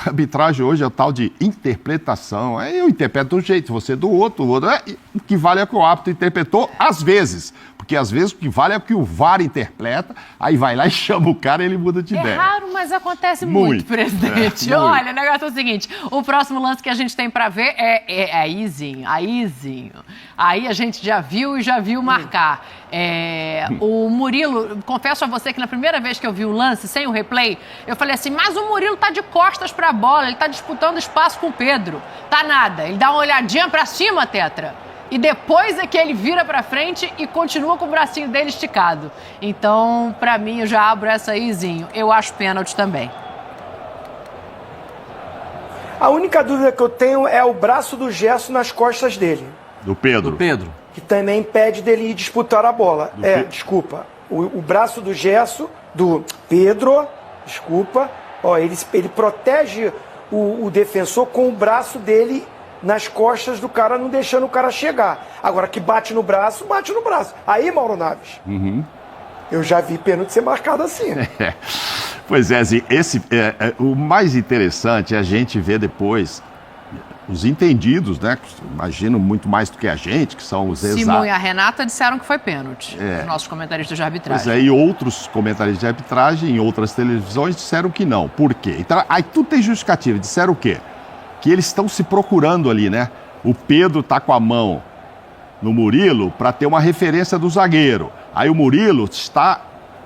Speaker 10: arbitragem hoje é o tal de interpretação. Eu interpreto de um jeito, você do outro. O que vale é o que o árbitro interpretou, às vezes. Porque, às vezes, o que vale é o que o VAR interpreta, aí vai lá e chama o cara e ele muda de ideia.
Speaker 7: É raro, mas acontece muito, presidente. Olha, o negócio é o seguinte, o próximo lance que a gente tem pra ver é Aízinho. Aí a gente já viu marcar. O Murilo, confesso a você que na primeira vez que eu vi o lance, sem o replay, eu falei assim, mas o Murilo tá de costas pra bola, ele tá disputando espaço com o Pedro. Tá nada, ele dá uma olhadinha pra cima, Tetra. E depois é que ele vira pra frente e continua com o bracinho dele esticado. Então, pra mim, eu já abro essa Aízinho. Eu acho pênalti também.
Speaker 9: A única dúvida que eu tenho é o braço do Gerson nas costas dele.
Speaker 10: Do Pedro.
Speaker 9: Que também impede dele ir disputar a bola. Desculpa. O braço do Gerson, do Pedro, ele protege o defensor com o braço dele nas costas do cara, não deixando o cara chegar. Agora, que bate no braço. Aí, Mauro Naves, eu já vi pênalti ser marcado assim.
Speaker 10: Pois é, Zi, o mais interessante é a gente ver depois os entendidos, né? Imagino muito mais do que a gente, que são os exatos.
Speaker 7: Simão e a Renata disseram que foi pênalti, os nossos comentaristas de arbitragem.
Speaker 10: Pois é, e outros comentaristas de arbitragem em outras televisões disseram que não. Por quê? Então, aí tudo tem justificativa. Disseram o quê? Que eles estão se procurando ali, né? O Pedro tá com a mão no Murilo para ter uma referência do zagueiro. Aí o Murilo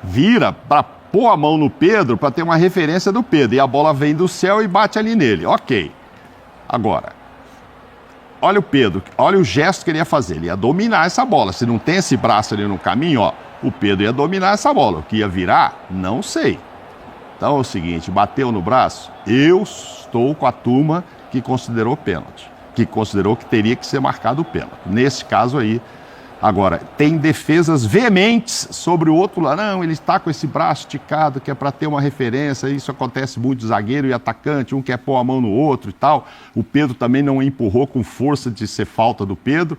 Speaker 10: vira para pôr a mão no Pedro para ter uma referência do Pedro. E a bola vem do céu e bate ali nele. Ok. Agora, olha o Pedro, olha o gesto que ele ia fazer. Ele ia dominar essa bola. Se não tem esse braço ali no caminho, o Pedro ia dominar essa bola. O que ia virar, não sei. Então é o seguinte, bateu no braço, eu estou com a turma que considerou pênalti, que considerou que teria que ser marcado o pênalti. Nesse caso aí, agora, tem defesas veementes sobre o outro lado. Não, ele está com esse braço esticado, que é para ter uma referência, isso acontece muito, zagueiro e atacante, um quer pôr a mão no outro e tal. O Pedro também não empurrou com força de ser falta do Pedro,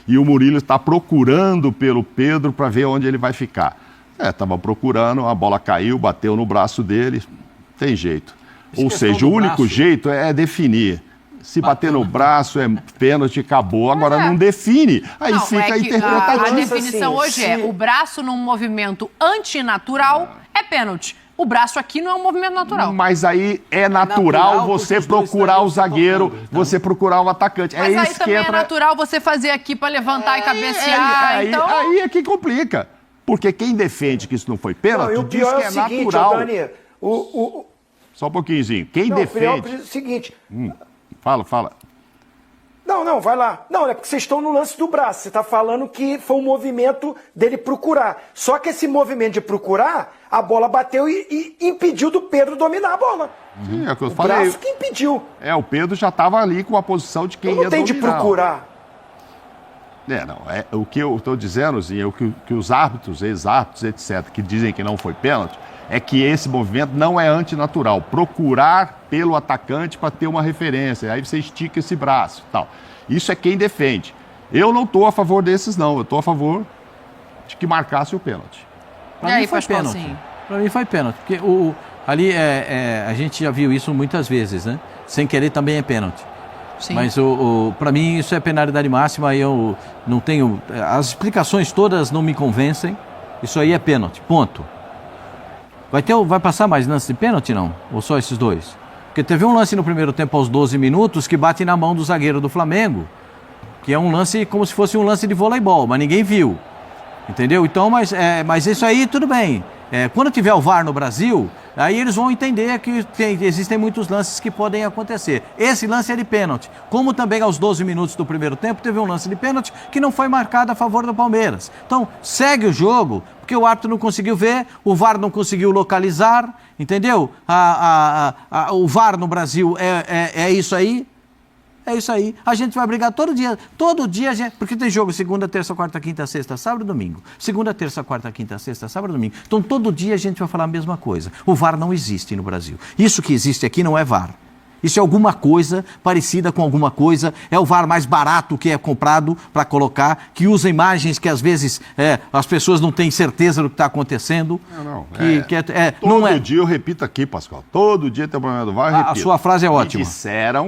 Speaker 10: e o Murilo está procurando pelo Pedro para ver onde ele vai ficar. Estava procurando, a bola caiu, bateu no braço dele, tem jeito. Ou seja, o único jeito é definir. Se bater no braço, é pênalti, acabou. Agora não define. Aí fica interpretativo.
Speaker 7: A definição hoje é o braço num movimento antinatural é pênalti. O braço aqui não é um movimento natural.
Speaker 10: Mas aí é natural você procurar o zagueiro, você procurar o atacante.
Speaker 7: Mas aí também é natural você fazer aqui para levantar e cabecear.
Speaker 10: Aí é que complica. Porque quem defende que isso não foi pênalti diz que é natural.
Speaker 9: Dani,
Speaker 10: Só um pouquinho. Quem defende...
Speaker 9: É o seguinte...
Speaker 10: Fala.
Speaker 9: Não, vai lá. Não, é porque vocês estão no lance do braço. Você está falando que foi um movimento dele procurar. Só que esse movimento de procurar, a bola bateu e impediu do Pedro dominar a bola.
Speaker 10: É o que eu falei.
Speaker 9: O braço que impediu.
Speaker 10: O Pedro já estava ali com a posição de quem ia dominar.
Speaker 9: Não tem de procurar.
Speaker 10: O que eu estou dizendo, é o que os árbitros, ex-árbitros, etc., que dizem que não foi pênalti, é que esse movimento não é antinatural. Procurar pelo atacante para ter uma referência. Aí você estica esse braço e tal. Isso é quem defende. Eu não estou a favor desses, não. Eu estou a favor de que marcasse o pênalti.
Speaker 8: Para mim foi pênalti. Para mim foi pênalti. Porque ali a gente já viu isso muitas vezes, né? Sem querer também é pênalti. Sim. Mas para mim isso é penalidade máxima. Eu não tenho... As explicações todas não me convencem. Isso aí é pênalti. Ponto. Vai passar mais lance de pênalti, não? Ou só esses dois? Porque teve um lance no primeiro tempo aos 12 minutos que bate na mão do zagueiro do Flamengo que é um lance como se fosse um lance de voleibol, mas ninguém viu. Entendeu? Então, mas isso aí tudo bem. Quando tiver o VAR no Brasil, aí eles vão entender que existem muitos lances que podem acontecer. Esse lance é de pênalti. Como também aos 12 minutos do primeiro tempo teve um lance de pênalti que não foi marcado a favor do Palmeiras. Então, segue o jogo, porque o árbitro não conseguiu ver, o VAR não conseguiu localizar, entendeu? O VAR no Brasil é isso aí. É isso aí. A gente vai brigar todo dia a gente... Porque tem jogo segunda, terça, quarta, quinta, sexta, sábado e domingo. Segunda, terça, quarta, quinta, sexta, sábado e domingo. Então todo dia a gente vai falar a mesma coisa. O VAR não existe no Brasil. Isso que existe aqui não é VAR. Isso é alguma coisa parecida com alguma coisa. É o VAR mais barato que é comprado para colocar, que usa imagens que às vezes as pessoas não têm certeza do que está acontecendo.
Speaker 10: Todo dia eu repito aqui, Pascoal. Todo dia tem o problema do VAR, eu repito.
Speaker 8: A sua frase é ótima.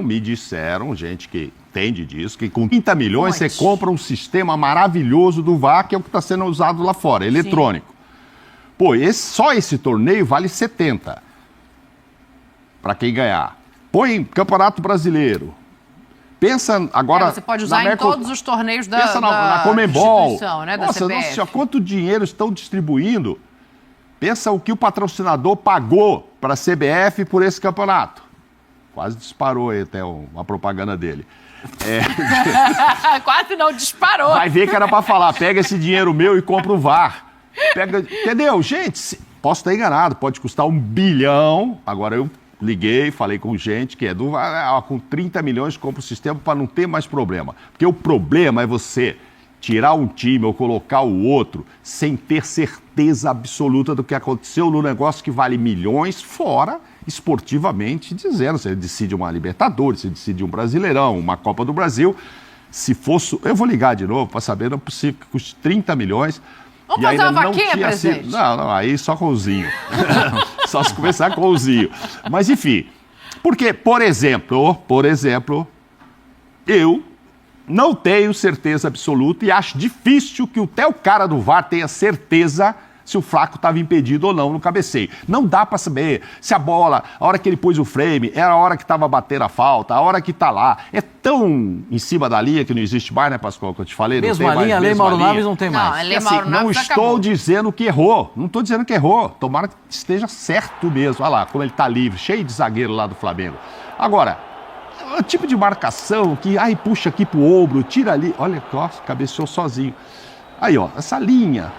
Speaker 10: Me disseram, gente que entende disso, que com 30 milhões você compra um sistema maravilhoso do VAR, que é o que está sendo usado lá fora, eletrônico. Sim. Pô, só esse torneio vale 70 para quem ganhar. Põe Campeonato Brasileiro. Pensa agora...
Speaker 7: Você pode usar em todos os torneios da
Speaker 10: Pensa na Conmebol.
Speaker 7: Né, da
Speaker 10: Nossa,
Speaker 7: CBF.
Speaker 10: nossa, quanto dinheiro estão distribuindo. Pensa o que o patrocinador pagou para a CBF por esse campeonato. Quase disparou aí até uma propaganda dele.
Speaker 7: Quase não disparou.
Speaker 10: Vai ver que era para falar, pega esse dinheiro meu e compra o VAR. Entendeu? Gente, posso estar enganado, pode custar 1 bilhão. Agora eu liguei, falei com gente que com 30 milhões compra o sistema para não ter mais problema. Porque o problema é você tirar um time ou colocar o outro sem ter certeza absoluta do que aconteceu no negócio que vale milhões, fora esportivamente dizendo. Você decide uma Libertadores, você decide um Brasileirão, uma Copa do Brasil. Se fosse... Eu vou ligar de novo para saber, não é possível que custe 30 milhões...
Speaker 7: Vamos fazer uma vaquinha, presidente?
Speaker 10: Não, aí só com o Zinho. Só se começar com o Zinho. Mas, enfim, porque, por exemplo, eu não tenho certeza absoluta e acho difícil que até o cara do VAR tenha certeza se o Flaco estava impedido ou não no cabeceio. Não dá para saber se a bola, a hora que ele pôs o frame, era a hora que estava batendo a falta, a hora que está lá. É tão em cima da linha que não existe mais, né, Pascoal, que eu te falei?
Speaker 8: Mesmo a linha, a Lei Mauro Naves não tem mais.
Speaker 10: Não estou dizendo que errou, não estou dizendo que errou. Tomara que esteja certo mesmo. Olha lá, como ele está livre, cheio de zagueiro lá do Flamengo. Agora, o tipo de marcação que, puxa aqui pro ombro, tira ali. Olha, cabeceou sozinho. Aí, ó, essa linha...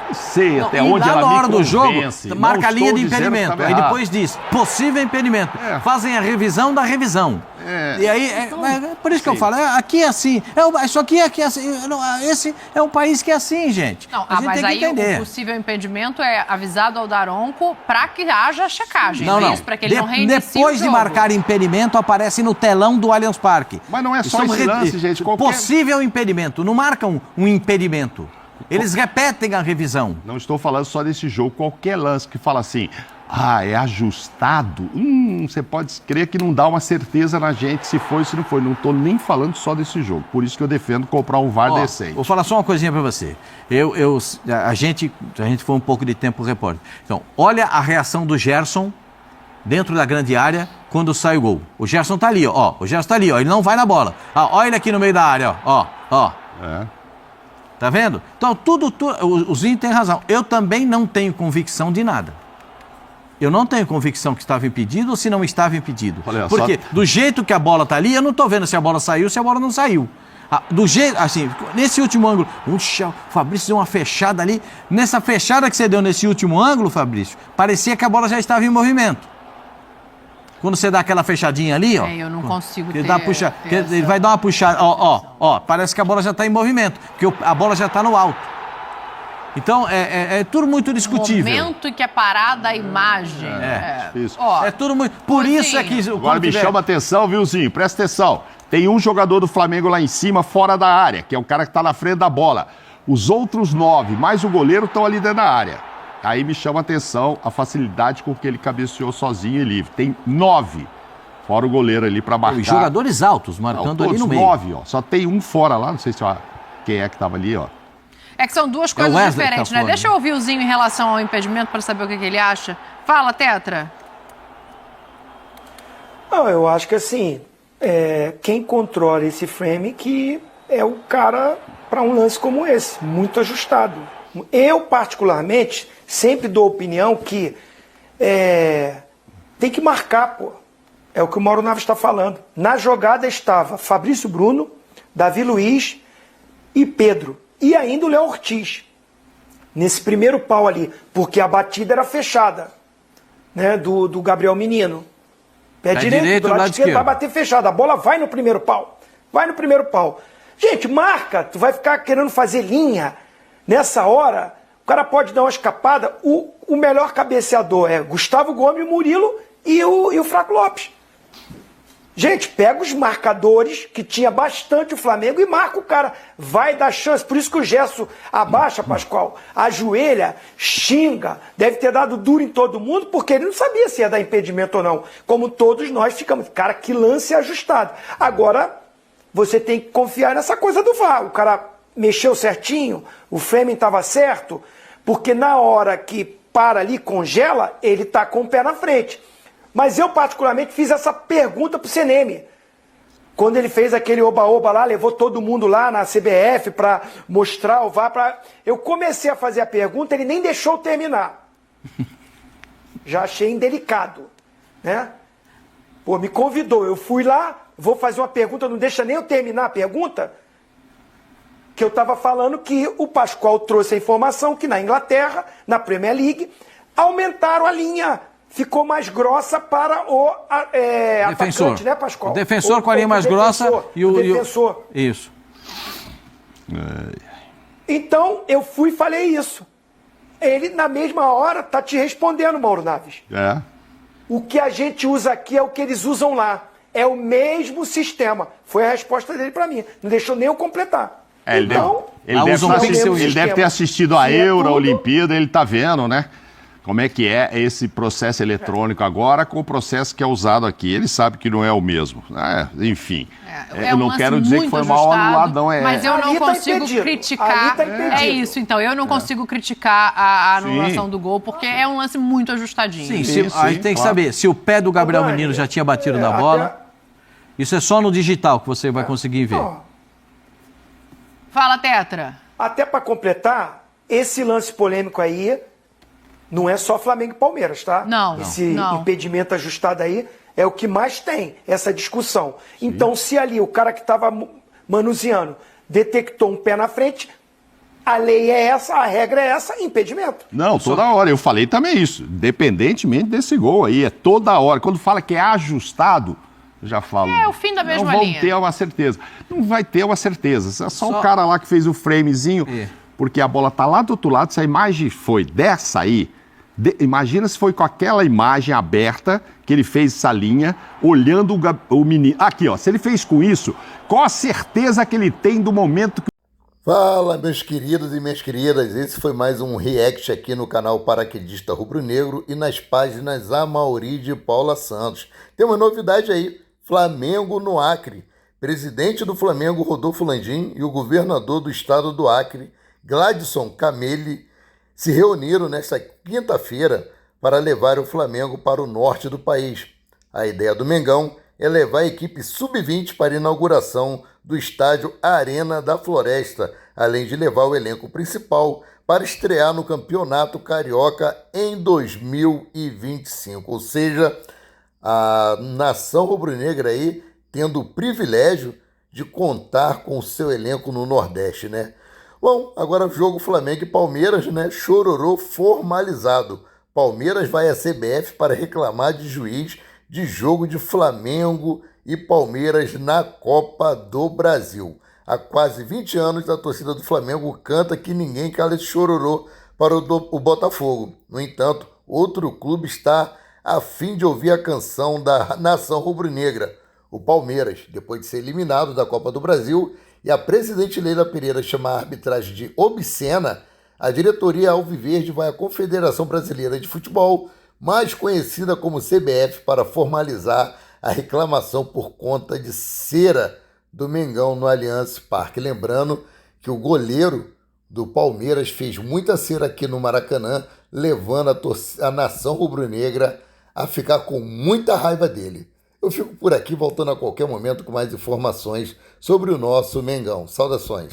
Speaker 10: Não sei até onde ela me convence. Na hora do jogo,
Speaker 8: marca a linha de impedimento. Aí depois diz, possível impedimento. Fazem a revisão da revisão. E aí, por isso que eu falo, aqui é assim. Isso aqui é assim. Esse é um país que é assim, gente.
Speaker 7: Não, mas aí o possível impedimento é avisado ao Daronco para que haja checagem.
Speaker 8: Não.
Speaker 7: Para que ele não reinicie
Speaker 8: depois de marcar impedimento, aparece no telão do Allianz Parque.
Speaker 10: Mas não é só esse lance, gente.
Speaker 8: Possível impedimento. Não marcam um impedimento. Eles repetem a revisão.
Speaker 10: Não estou falando só desse jogo. Qualquer lance que fala assim, é ajustado, você pode crer que não dá uma certeza na gente se foi ou se não foi. Não estou nem falando só desse jogo. Por isso que eu defendo comprar um VAR decente.
Speaker 8: Vou falar só uma coisinha para você. A gente foi um pouco de tempo repórter. Então, olha a reação do Gerson dentro da grande área quando sai o gol. O Gerson tá ali, ó. O Gerson tá ali, ó. Ele não vai na bola. Olha ele aqui no meio da área, ó. Tá vendo? Então, o Zinho tem razão. Eu também não tenho convicção de nada. Eu não tenho convicção que estava impedido ou se não estava impedido. Porque do jeito que a bola tá ali, eu não estou vendo se a bola saiu ou se a bola não saiu. Do jeito, assim, nesse último ângulo, o Fabrício deu uma fechada ali. Nessa fechada que você deu nesse último ângulo, Fabrício, parecia que a bola já estava em movimento. Quando você dá aquela fechadinha ali, ó.
Speaker 7: Eu não consigo ter...
Speaker 8: Ele vai dar uma puxada, ó. Parece que a bola já está em movimento, porque a bola já está no alto. Então, é tudo muito discutível.
Speaker 7: O momento em que é parada a imagem.
Speaker 8: É tudo muito... Por isso é que...
Speaker 10: Agora me chama a atenção, viu, Zinho? Presta atenção. Tem um jogador do Flamengo lá em cima, fora da área, que é o cara que está na frente da bola. Os outros 9, mais o goleiro, estão ali dentro da área. Aí me chama a atenção a facilidade com que ele cabeceou sozinho e livre. Tem 9, fora o goleiro ali para marcar.
Speaker 8: Os jogadores altos marcando ali no meio.
Speaker 10: 9, ó. Só tem um fora lá, não sei se quem é que estava ali, ó.
Speaker 7: É que são duas coisas diferentes, né? Deixa eu ouvir o Zinho em relação ao impedimento para saber o que ele acha. Fala, Tetra.
Speaker 9: Não, eu acho que assim, quem controla esse frame que é o cara para um lance como esse, muito ajustado. Eu, particularmente, sempre dou opinião que tem que marcar, pô. É o que o Mauro Naves está falando. Na jogada estava Fabrício Bruno, Davi Luiz e Pedro. E ainda o Léo Ortiz. Nesse primeiro pau ali. Porque a batida era fechada. Né, do Gabriel Menino. Pé direito, do lado esquerdo, vai bater fechado. A bola vai no primeiro pau. Vai no primeiro pau. Gente, marca. Tu vai ficar querendo fazer linha. Nessa hora, o cara pode dar uma escapada. O melhor cabeceador é Gustavo Gomes, o Murilo e o Fraco Lopes. Gente, pega os marcadores, que tinha bastante o Flamengo, e marca o cara. Vai dar chance. Por isso que o Gerson abaixa, Pascoal, ajoelha, xinga, deve ter dado duro em todo mundo, porque ele não sabia se ia dar impedimento ou não. Como todos nós ficamos. Cara, que lance ajustado. Agora, você tem que confiar nessa coisa do VAR. O cara mexeu certinho, o framing estava certo, porque na hora que para ali, congela, ele tá com o pé na frente. Mas eu, particularmente, fiz essa pergunta pro CNM. Quando ele fez aquele oba-oba lá, levou todo mundo lá na CBF para mostrar o VAR. Eu comecei a fazer a pergunta, ele nem deixou eu terminar. Já achei indelicado, né? Pô, me convidou, eu fui lá, vou fazer uma pergunta, não deixa nem eu terminar a pergunta. Que eu estava falando que o Pascoal trouxe a informação que na Inglaterra, na Premier League, aumentaram a linha. Ficou mais grossa para o
Speaker 8: defensor,
Speaker 9: atacante, né, Pascoal?
Speaker 8: O defensor com a linha mais grossa e o
Speaker 9: defensor.
Speaker 8: Isso.
Speaker 9: Então, eu fui e falei isso. Ele, na mesma hora, tá te respondendo, Mauro Naves. O que a gente usa aqui é o que eles usam lá. É o mesmo sistema. Foi a resposta dele para mim. Não deixou nem eu completar.
Speaker 10: Ele deve ter assistido a Euro, a Olimpíada, ele tá vendo, né? Como é que é esse processo eletrônico agora com o processo que é usado aqui. Ele sabe que não é o mesmo. Enfim, eu não quero dizer que foi mal anuladão.
Speaker 7: Mas eu não consigo criticar. É isso, então. Eu não consigo criticar a anulação do gol, porque é um lance muito ajustadinho.
Speaker 8: Sim, aí tem que saber. Se o pé do Gabriel Menino já tinha batido na bola, isso é só no digital que você vai conseguir ver.
Speaker 7: Fala, Tetra.
Speaker 9: Até para completar, esse lance polêmico aí não é só Flamengo e Palmeiras, tá? Esse impedimento ajustado aí é o que mais tem, essa discussão. Sim. Então, se ali o cara que estava manuseando detectou um pé na frente, a lei é essa, a regra é essa, impedimento.
Speaker 10: Não, toda hora. Eu falei também isso. Independentemente desse gol aí, é toda hora. Quando fala que é ajustado, eu já falo.
Speaker 7: É o fim da mesma linha.
Speaker 10: Não vão ter uma certeza. Não vai ter uma certeza. É só o cara lá que fez o framezinho, porque a bola tá lá do outro lado. Se a imagem foi dessa aí, imagina se foi com aquela imagem aberta que ele fez essa linha, olhando o menino. Aqui, ó, se ele fez com isso, qual a certeza que ele tem do momento que...
Speaker 11: Fala, meus queridos e minhas queridas, esse foi mais um react aqui no canal Paraquedista Rubro-Negro e nas páginas Amauri de Paula Santos. Tem uma novidade aí, Flamengo no Acre. Presidente do Flamengo, Rodolfo Landim, e o governador do estado do Acre, Gladson Cameli, se reuniram nesta quinta-feira para levar o Flamengo para o norte do país. A ideia do Mengão é levar a equipe sub-20 para a inauguração do estádio Arena da Floresta, além de levar o elenco principal para estrear no Campeonato Carioca em 2025. Ou seja, a nação rubro-negra aí tendo o privilégio de contar com o seu elenco no Nordeste, né? Bom, agora o jogo Flamengo e Palmeiras, né? Chororô formalizado. Palmeiras vai à CBF para reclamar de juiz de jogo de Flamengo e Palmeiras na Copa do Brasil. Há quase 20 anos a torcida do Flamengo canta que ninguém cala esse chororô para o Botafogo. No entanto, outro clube está a fim de ouvir a canção da nação rubro-negra. O Palmeiras, depois de ser eliminado da Copa do Brasil, e a presidente Leila Pereira chama a arbitragem de obscena, a diretoria alviverde vai à Confederação Brasileira de Futebol, mais conhecida como CBF, para formalizar a reclamação por conta de cera do Mengão no Allianz Parque. Lembrando que o goleiro do Palmeiras fez muita cera aqui no Maracanã, levando a nação rubro-negra a ficar com muita raiva dele. Eu fico por aqui, voltando a qualquer momento com mais informações sobre o nosso Mengão. Saudações.